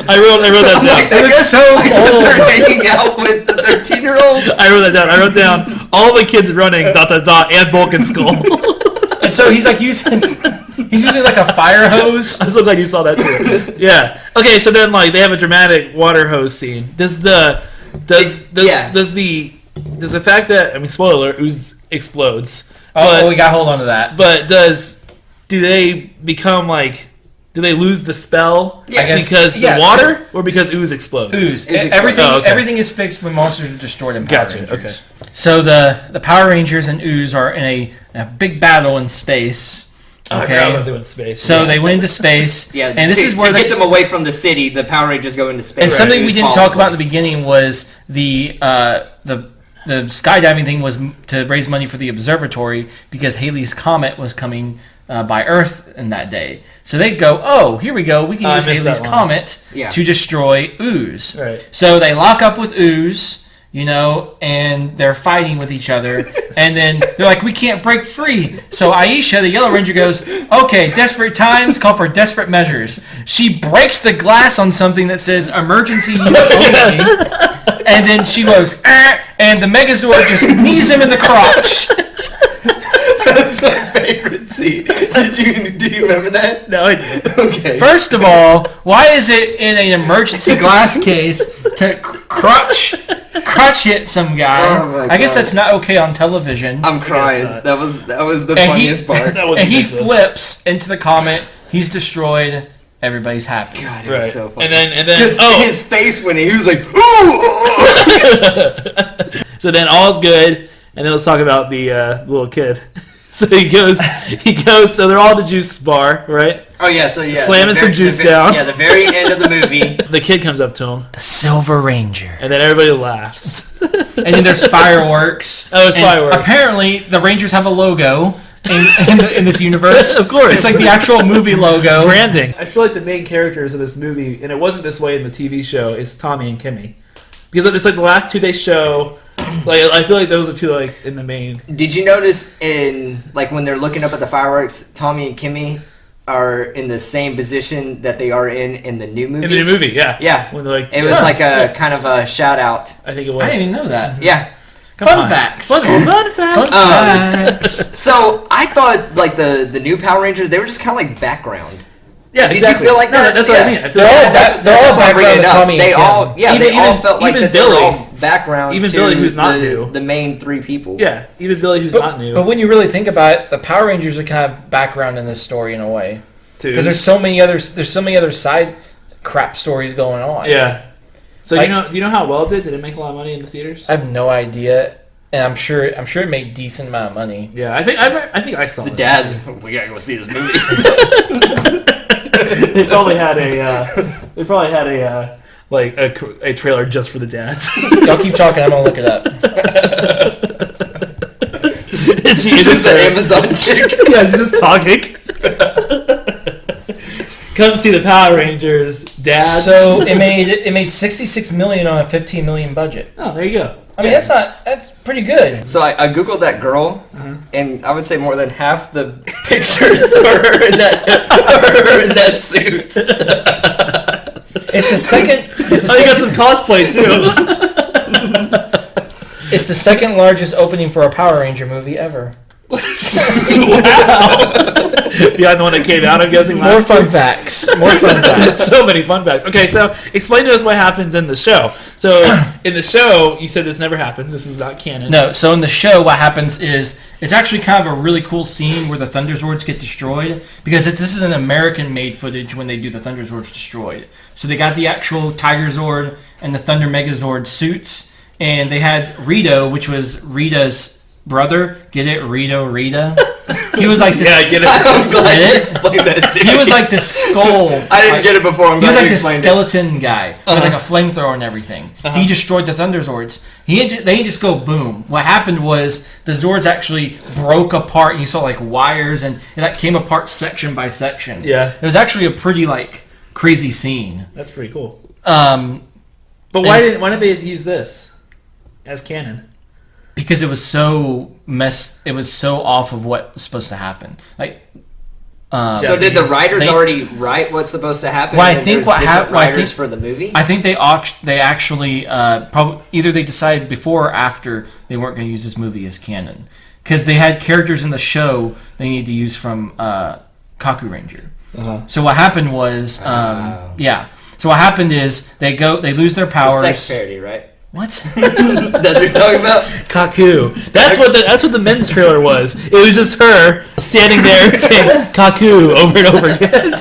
I wrote that down. It looks so old. They're hanging out with the 13-year-olds. I wrote that down. I wrote down all the kids running, ... and Bulk and Skull. And so he's like using like a fire hose. I was so glad you saw that too. Yeah. Okay, so then like they have a dramatic water hose scene. Does the fact that, I mean, spoiler alert, ooze explodes. Oh, we got to hold on to that. But do they become like, do they lose the spell because the water or because ooze explodes? Ooze. Everything is fixed when monsters are destroyed in Power Rangers. Okay. So the Power Rangers and Ooze are in a big battle in space. I forgot about doing space. So they went into space. And this is where to get them away from the city, the Power Rangers go into space. And something we didn't talk about in the beginning was the skydiving thing was to raise money for the observatory because Halley's Comet was coming by Earth in that day. So they go, oh, here we go. We can use Halley's Comet to destroy Ooze. Right. So they lock up with Ooze, and they're fighting with each other. And then they're like, we can't break free. So Aisha, the Yellow Ranger, goes, okay, desperate times call for desperate measures. She breaks the glass on something that says emergency use only. And then she goes, and the Megazord just knees him in the crotch. That's my favorite scene. Do you remember that? No, I did. Okay. First of all, why is it in an emergency glass case to crotch hit some guy? Oh my I guess God. that's not okay on television. I'm crying. not. That was the funniest part. That was And he ridiculous. flips into the comet. He's destroyed. Everybody's happy. God, it was Right. so funny. And then His face when he was like, ooh! So then all's good, and then let's talk about the little kid. So he goes. So they're all at the juice bar, right? Oh yeah, so yeah, Slamming some juice down. Yeah, the very end of the movie. The kid comes up to him, The Silver Ranger. and then everybody laughs. And then there's fireworks. Oh, it's And fireworks. Apparently, the Rangers have a logo in this universe. Of course. It's like the actual movie logo. Branding. I feel like the main characters of this movie, and it wasn't this way in the TV show, is Tommy and Kimmy, because it's like the last two they show. Like I feel like those are two like in the main. Did you notice in like when they're looking up at the fireworks, Tommy and Kimmy are in the same position that they are in the new movie? In the new movie, yeah. Yeah. When they're like, It was like a kind of a shout out. I think it was. I didn't even know that. Yeah. Fun facts. Fun facts. Fun facts. So I thought like the new Power Rangers, they were just kind of like background. Yeah, Did exactly. you feel like No, that? that's what I Yeah. mean. I feel They're like all That's they're all why I'm bringing it background to up. Tommy and They Kim. all, Even- they all even- felt like even that they were Billy. all background Even to Billy, who's not new. the main three people. yeah, even Billy, who's not new, But when you really think about it, the Power Rangers are kind of background in this story in a way, too. because there's so many other side crap stories going on. Yeah. So Like- do you know how well it did? Did it make a lot of money in the theaters? I have no idea, and I'm sure it made decent amount of money. Yeah, I think I saw The it. dads, we gotta go see this movie. They probably had a trailer just for the dads. Y'all keep talking. I'm gonna look it up. it's Just an Amazon chick. Yeah, it's just talking. Come see the Power Rangers, dads. So it made $66 million on a $15 million budget. Oh, there you go. I mean, that's pretty good. So I googled that girl, and I would say more than half the pictures are her in that suit. It's the second. Oh, you got some cosplay too. It's the second largest opening for a Power Ranger movie ever. Wow. Beyond the one that came out, I'm guessing. More last fun year. facts. More fun facts. So many fun facts. Okay, so explain to us what happens in the show. So in the show, you said this never happens. This is not canon. No, so in the show, what happens is it's actually kind of a really cool scene where the Thunderzords get destroyed, because this is an American-made footage when they do the Thunderzords destroyed. So they got the actual Tiger Zord and the Thunder Megazord suits, and they had Rito, which was Rita's brother. Get it? Rita. He was like this. Yeah, I get it. I'm glad Get you it? explained that to me. He was like this skull. I didn't get it before. I'm He was glad like you this explained it. skeleton guy with like a flamethrower and everything. He destroyed the Thunder Zords. They didn't just go boom. What happened was the Zords actually broke apart, and you saw like wires, and that came apart section by section. Yeah. It was actually a pretty like crazy scene. That's pretty cool. Um, But why didn't they use this as canon? because it was so it was so off of what was supposed to happen. Like, So did the writers they- already write what's supposed to happen? Well, I and think there's what different hap- well, I writers think- for the movie? I think they actually probably either they decided before or after they weren't going to use this movie as canon because they had characters in the show they needed to use from Kaku Ranger. So what happened was, So what happened is they lose their powers. Sex parody, right? What? That's what you're talking about? Kaku. That's what the men's trailer was. It was just her standing there saying Kaku over and over again.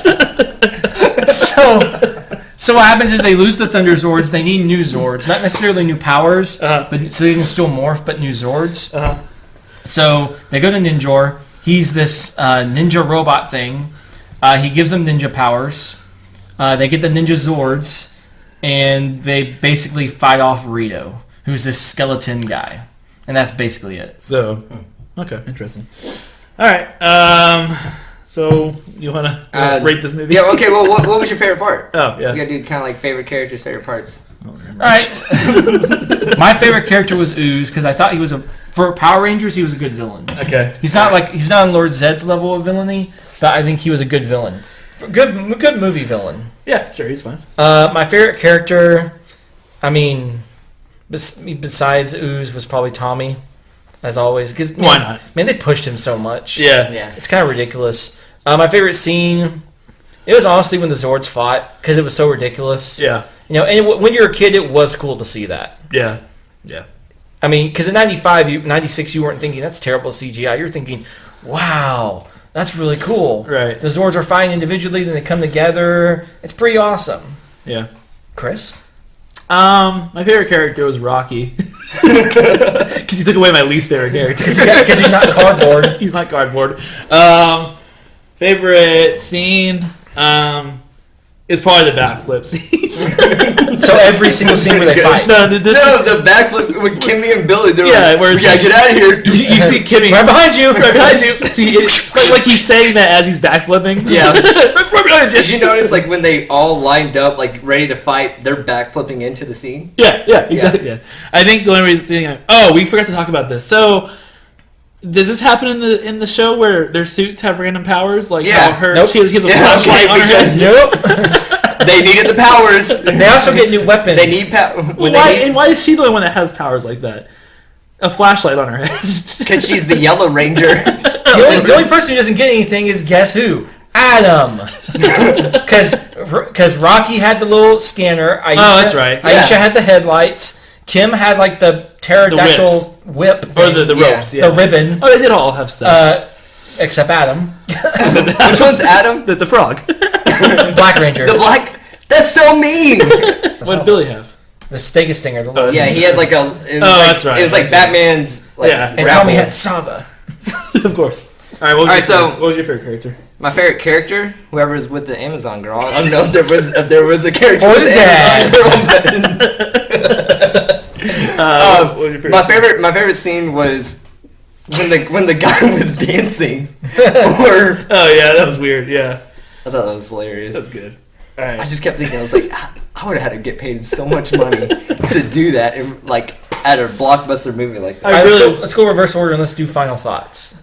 So what happens is they lose the Thunder Zords. They need new Zords, not necessarily new powers, but so they can still morph, but new Zords. So they go to Ninjor. He's this ninja robot thing. He gives them ninja powers. They get the ninja Zords, and they basically fight off Rito, who's this skeleton guy, and that's basically it. So, okay, interesting. All right. So you want to rate this movie? Yeah, okay, well, what was your favorite part? Oh, yeah. You gotta do kind of like favorite characters, favorite parts. All right. My favorite character was Ooze because I thought he was for Power Rangers he was a good villain. Okay. He's not on Lord Zed's level of villainy, but I think he was a good villain. Good movie villain. Yeah, sure, he's fine. My favorite character, I mean, besides Ooze, was probably Tommy, as always. Cause, Why not? Man, they pushed him so much. Yeah. It's kind of ridiculous. My favorite scene, it was honestly when the Zords fought, because it was so ridiculous. Yeah. You know, and when you're a kid, it was cool to see that. Yeah. Yeah. I mean, because in 96, you weren't thinking, that's terrible CGI. You're thinking, wow, that's really cool. Right. The Zords are fighting individually, then they come together. It's pretty awesome. Yeah. Chris? My favorite character was Rocky. Because he took away my least favorite character. Because he's not cardboard. He's not cardboard. Favorite scene is probably the backflip scene. So every single scene where they fight. The backflip with Kimmy and Billy. They're like, where we gotta get out of here. You see Kimmy Right behind you. Right behind you. Like he's saying that as he's backflipping. Yeah. Right behind you. Did you notice, like, when they all lined up, like, ready to fight, they're backflipping into the scene? Yeah, exactly. Yeah. I think the only thing. We forgot to talk about this. So, does this happen in the show where their suits have random powers? Like, Yeah. how her Nope. she has a Yeah, flashlight okay, on her head. Nope. They needed the powers. They also get new weapons. They need Why is she the only one that has powers like that? A flashlight on her head. because she's the Yellow Ranger. The only person who doesn't get anything is guess who? Adam. Because Rocky had the little scanner. Aisha, that's right. Aisha Yeah. had the headlights. Kim had like the pterodactyl whip Or thing, the ropes, the yeah. ribbon. Oh, they did all have stuff. Except Adam, Which one's Adam? The frog. Black Ranger, The black. That's so mean. What did Billy have? the Stega Stinger. The little, Yeah, he had like a. It was like, that's right. It was like That's right. Batman's. Like, Yeah. and grapple. Tommy had Saba. Of course. All right. What was your favorite character? My favorite character, whoever's with the Amazon girl. I don't know if there was a character Or with the the Amazon girl. What was your favorite? My favorite scene was when the guy was dancing. Or Oh yeah, that was weird. Yeah, I thought that was hilarious. that's good. All right. I just kept thinking, I was like, I would have had to get paid so much money to do that, in, like at a blockbuster movie like that. I All right, really- let's go reverse order and let's do final thoughts.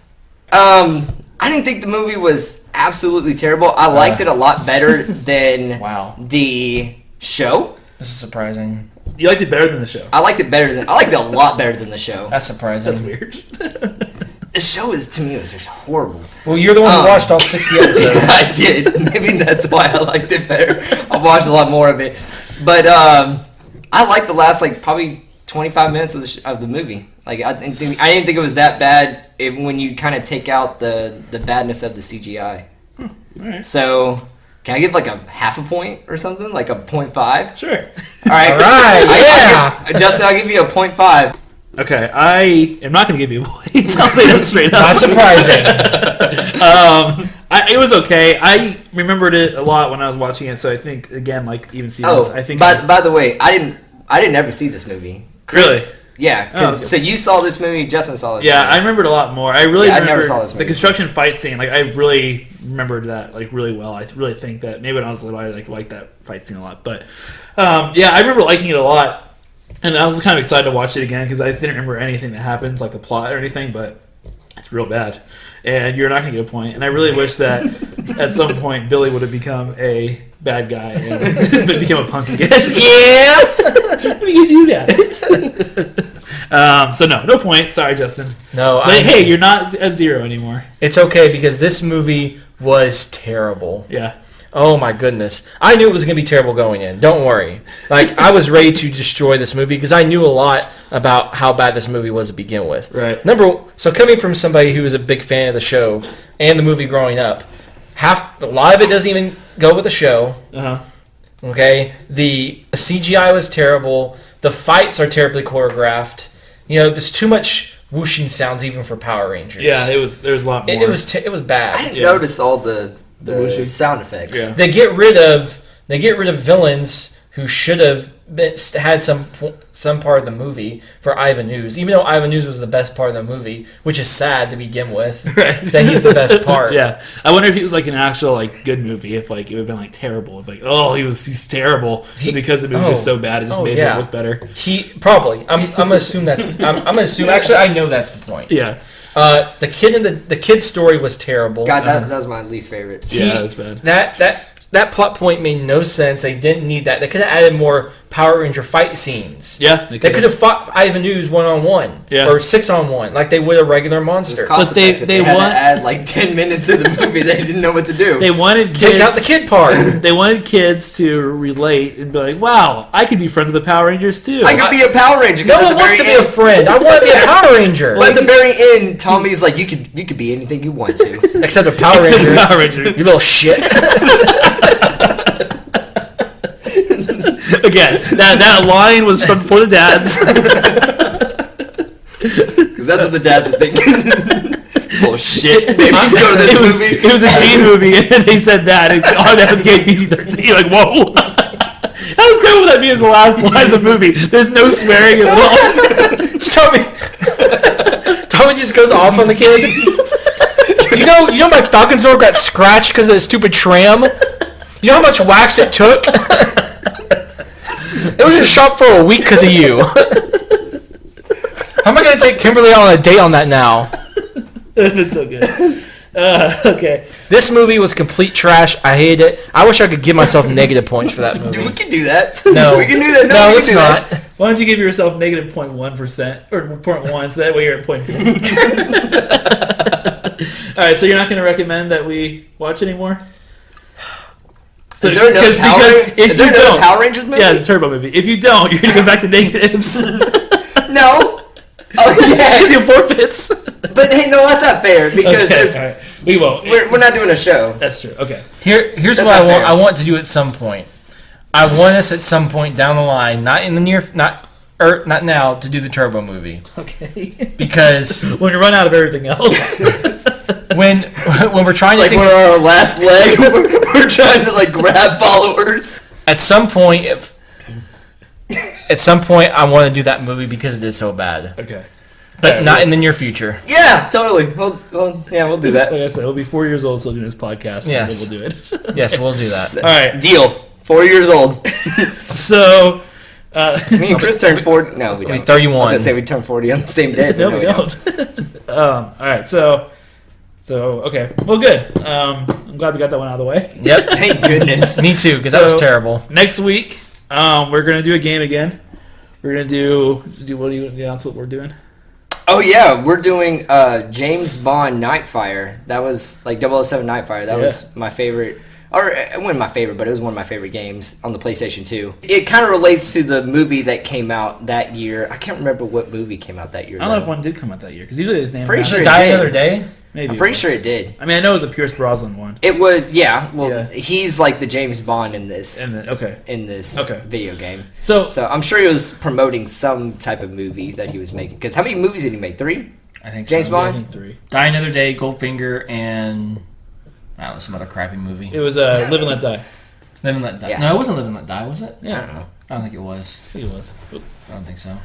I didn't think the movie was absolutely terrible. I liked it a lot better than Wow, the show. this is surprising. You liked it better than the show. I liked it a lot better than the show. That's surprising. That's weird. The show is, to me, it was just horrible. Well, you're the one who watched all 60 episodes. I did. Maybe that's why I liked it better. I watched a lot more of it, but I liked the last probably 25 minutes of the movie. Like I didn't think it was that bad when you kind of take out the badness of the CGI. Alright. So can I give like a half a point or something, like a 0.5? Sure. All right. All right, yeah. Justin, I'll give you a 0.5. Okay, I am not going to give you a point. I'll say that straight up. Not surprising. It was okay. I remembered it a lot when I was watching it, so I think again, like even Stevens, I think. By the way, I didn't ever see this movie. Chris, Really? Yeah. Oh, okay. So you saw this movie. Justin saw it. Yeah, I remembered a lot more. I really I remember never saw this the movie. construction fight scene. Like I really remembered that like really well. I really think that maybe when I was little, I liked that fight scene a lot. But yeah, I remember liking it a lot. And I was kind of excited to watch it again because I just didn't remember anything that happens, like the plot or anything, but it's real bad. And you're not going to get a point. And I really wish that at some point Billy would have become a bad guy and became a punk again. Yeah. How do you do that? So no point. Sorry, Justin. No, But hey, you're not at 0 anymore. it's okay because this movie was terrible. Yeah. Oh my goodness. I knew it was going to be terrible going in. Don't worry. Like, I was ready to destroy this movie because I knew a lot about how bad this movie was to begin with. Right. So coming from somebody who was a big fan of the show and the movie growing up, a lot of it doesn't even go with the show. Uh-huh. Okay? The CGI was terrible. The fights are terribly choreographed. There's too much whooshing sounds even for Power Rangers. Yeah, there was a lot more. It was bad. I didn't notice all the whooshing. sound effects. Yeah. They get rid of villains who should have had some part of the movie for Ivan Ooze, even though Ivan Ooze was the best part of the movie, which is sad to begin with. Right. That he's the best part. Yeah, I wonder if he was like an actual like good movie. If like it would have been like terrible. If like he's terrible, but because the movie was so bad, it just made him look better. He probably. I'm gonna assume that's. I'm gonna assume. Actually, I know that's the point. Yeah, The kid's story was terrible. God, that was my least favorite. yeah, that was bad. That plot point made no sense. They didn't need that. They could have added more Power Ranger fight scenes. Yeah, They could have fought Ivan Ooze 1-on-1 or 6-on-1, like they would a regular monster. But they had want to add like 10 minutes of the movie. They didn't know what to do. They wanted kids, Take out the kid part. They wanted kids to relate and be like, "Wow, I could be friends with the Power Rangers too." I could be a Power Ranger. No one wants to be a friend. I want to be a Power Ranger. But at the very end, Tommy's like, you could be anything you want to. Except a Power Except Ranger. Power Ranger. You little shit. Again, that line was for the dads. Because that's what the dads are thinking. Oh shit! Maybe go to this movie. It was a G movie, and then they said that it automatically became PG-13. Like, whoa! How incredible would that be as the last line of the movie? There's no swearing at all. Tommy just goes off on the kid. You know my Falcon Sword got scratched because of that stupid tram? You know how much wax it took? It was in shop for a week because of you. How am I going to take Kimberly on a date on that now? It's so good. Okay. This movie was complete trash. I hated it. I wish I could give myself negative points for that movie. We can do that. No. We can do that. No, we it's can do not. that. Why don't you give yourself negative 0.1% or 0.1 so that way you're at 0.4. All right, so you're not going to recommend that we watch anymore? So, Is there another Power Rangers movie? Yeah, it's a Turbo movie. If you don't, you're going to go back to negatives. No. Oh yeah. You forfeits. But hey, no, that's not fair because Okay, all right. We won't. we're not doing a show. That's true. Okay. Here's That's what I not want. fair. I want to do at some point. I want us at some point down the line, not in the not now, to do the Turbo movie. Okay. Because when you run out of everything else. when we're trying It's to like think, we're on our last leg. We're trying to like grab followers. at some point, I want to do that movie because it is so bad. Okay. But Alright, not in the near future. Yeah, totally. Well, yeah, we'll do that. Like I said, he'll be 4 years old still doing his podcast. Yes. And then we'll do it. Yes, we'll do that. All right. Deal. 4 years old. So. Me and Chris turned 40. No, we We'll be don't. 31. I was gonna say we turned 40 on the same day. But No, we don't. All right. So okay. Well, good. I'm glad we got that one out of the way. Yep. Thank goodness. Me too, because that was So- terrible. Next week, we're gonna do a game again. We're gonna do. What do you announce what we're doing? Oh yeah, we're doing James Bond Nightfire. That was like 007 Nightfire. That was my favorite. Or it wasn't my favorite, but it was one of my favorite games on the PlayStation 2. It kind of relates to the movie that came out that year. I can't remember what movie came out that year. I don't know though. if one did come out that year because usually his name. Pretty comes sure out. it Die did. Another Day? Maybe I'm it pretty was. sure it did. I mean, I know it was a Pierce Brosnan one. It was, yeah. Well, Yeah. he's like the James Bond in this And then, okay. Okay. video game. So So I'm sure he was promoting some type of movie that he was making. Because how many movies did he make? 3? I think James so. Bond? I think 3. Die Another Day, Goldfinger, and I don't know, some other crappy movie. It was Live and Let Die. Live and Let Die. Yeah. No, it wasn't Live and Let Die, was it? I don't know. I don't think it was. I think it was. I don't think so.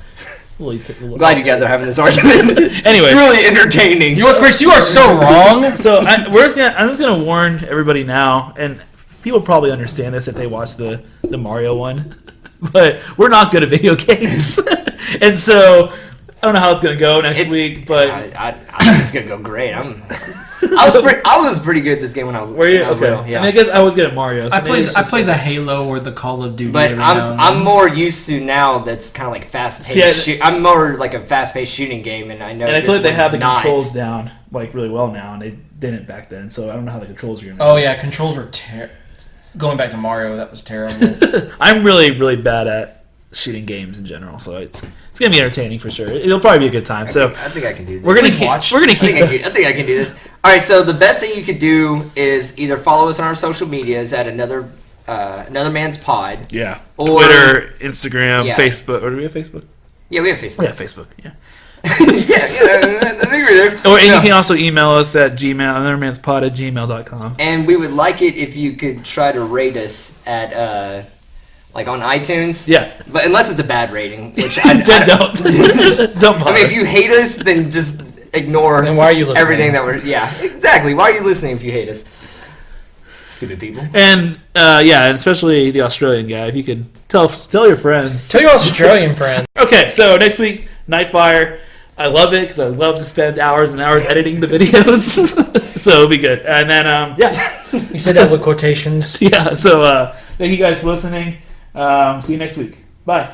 I'm glad you guys are having this argument. Anyway. It's really entertaining. You know what, Chris? You are so wrong. So I'm just gonna warn everybody now, and people probably understand this if they watch the Mario one, but we're not good at video games, and so I don't know how it's gonna go next week. But I think it's gonna go great. I was pretty good at this game when I was. were you when I was okay? little, yeah. I mean, I guess I was good at Mario. So I maybe it's played just the like- Halo or the Call of Duty. But every now and I'm then. more used to now. That's kind of like fast See, I- paced. I'm more like a fast paced shooting game, and I know. And I feel like they have the not. controls down like really well now, and they didn't back then. So I don't know how the controls are gonna. Oh yeah, controls were going back to Mario. That was terrible. I'm really, really bad at shooting games in general, so it's gonna be entertaining for sure. It'll probably be a good time. So I think I can do this. we're gonna Please keep. watch. We're gonna I think keep. I think I can do this. All right. So the best thing you could do is either follow us on our social medias at another man's pod. Yeah. Or- Twitter, Instagram, Yeah. Facebook. Or do we have Facebook? Yeah, we have Facebook. Yeah, Facebook. Yeah. yeah, I think we're there. Or and Yeah. you can also email us at anothermanspod@gmail.com. And we would like it if you could try to rate us at like on iTunes. Yeah. But unless it's a bad rating, which Then don't. Don't bother. I mean, if you hate us, then just ignore. Then why are you listening? Everything that we're. Yeah, exactly. Why are you listening if you hate us? Stupid people. and and especially the Australian guy, if you could tell your friends. Tell your Australian friend. Okay, so next week, Nightfire. I love it because I love to spend hours and hours editing the videos. So it'll be good. And then, You said that with quotations. yeah. So thank you guys for listening. See you next week. Bye.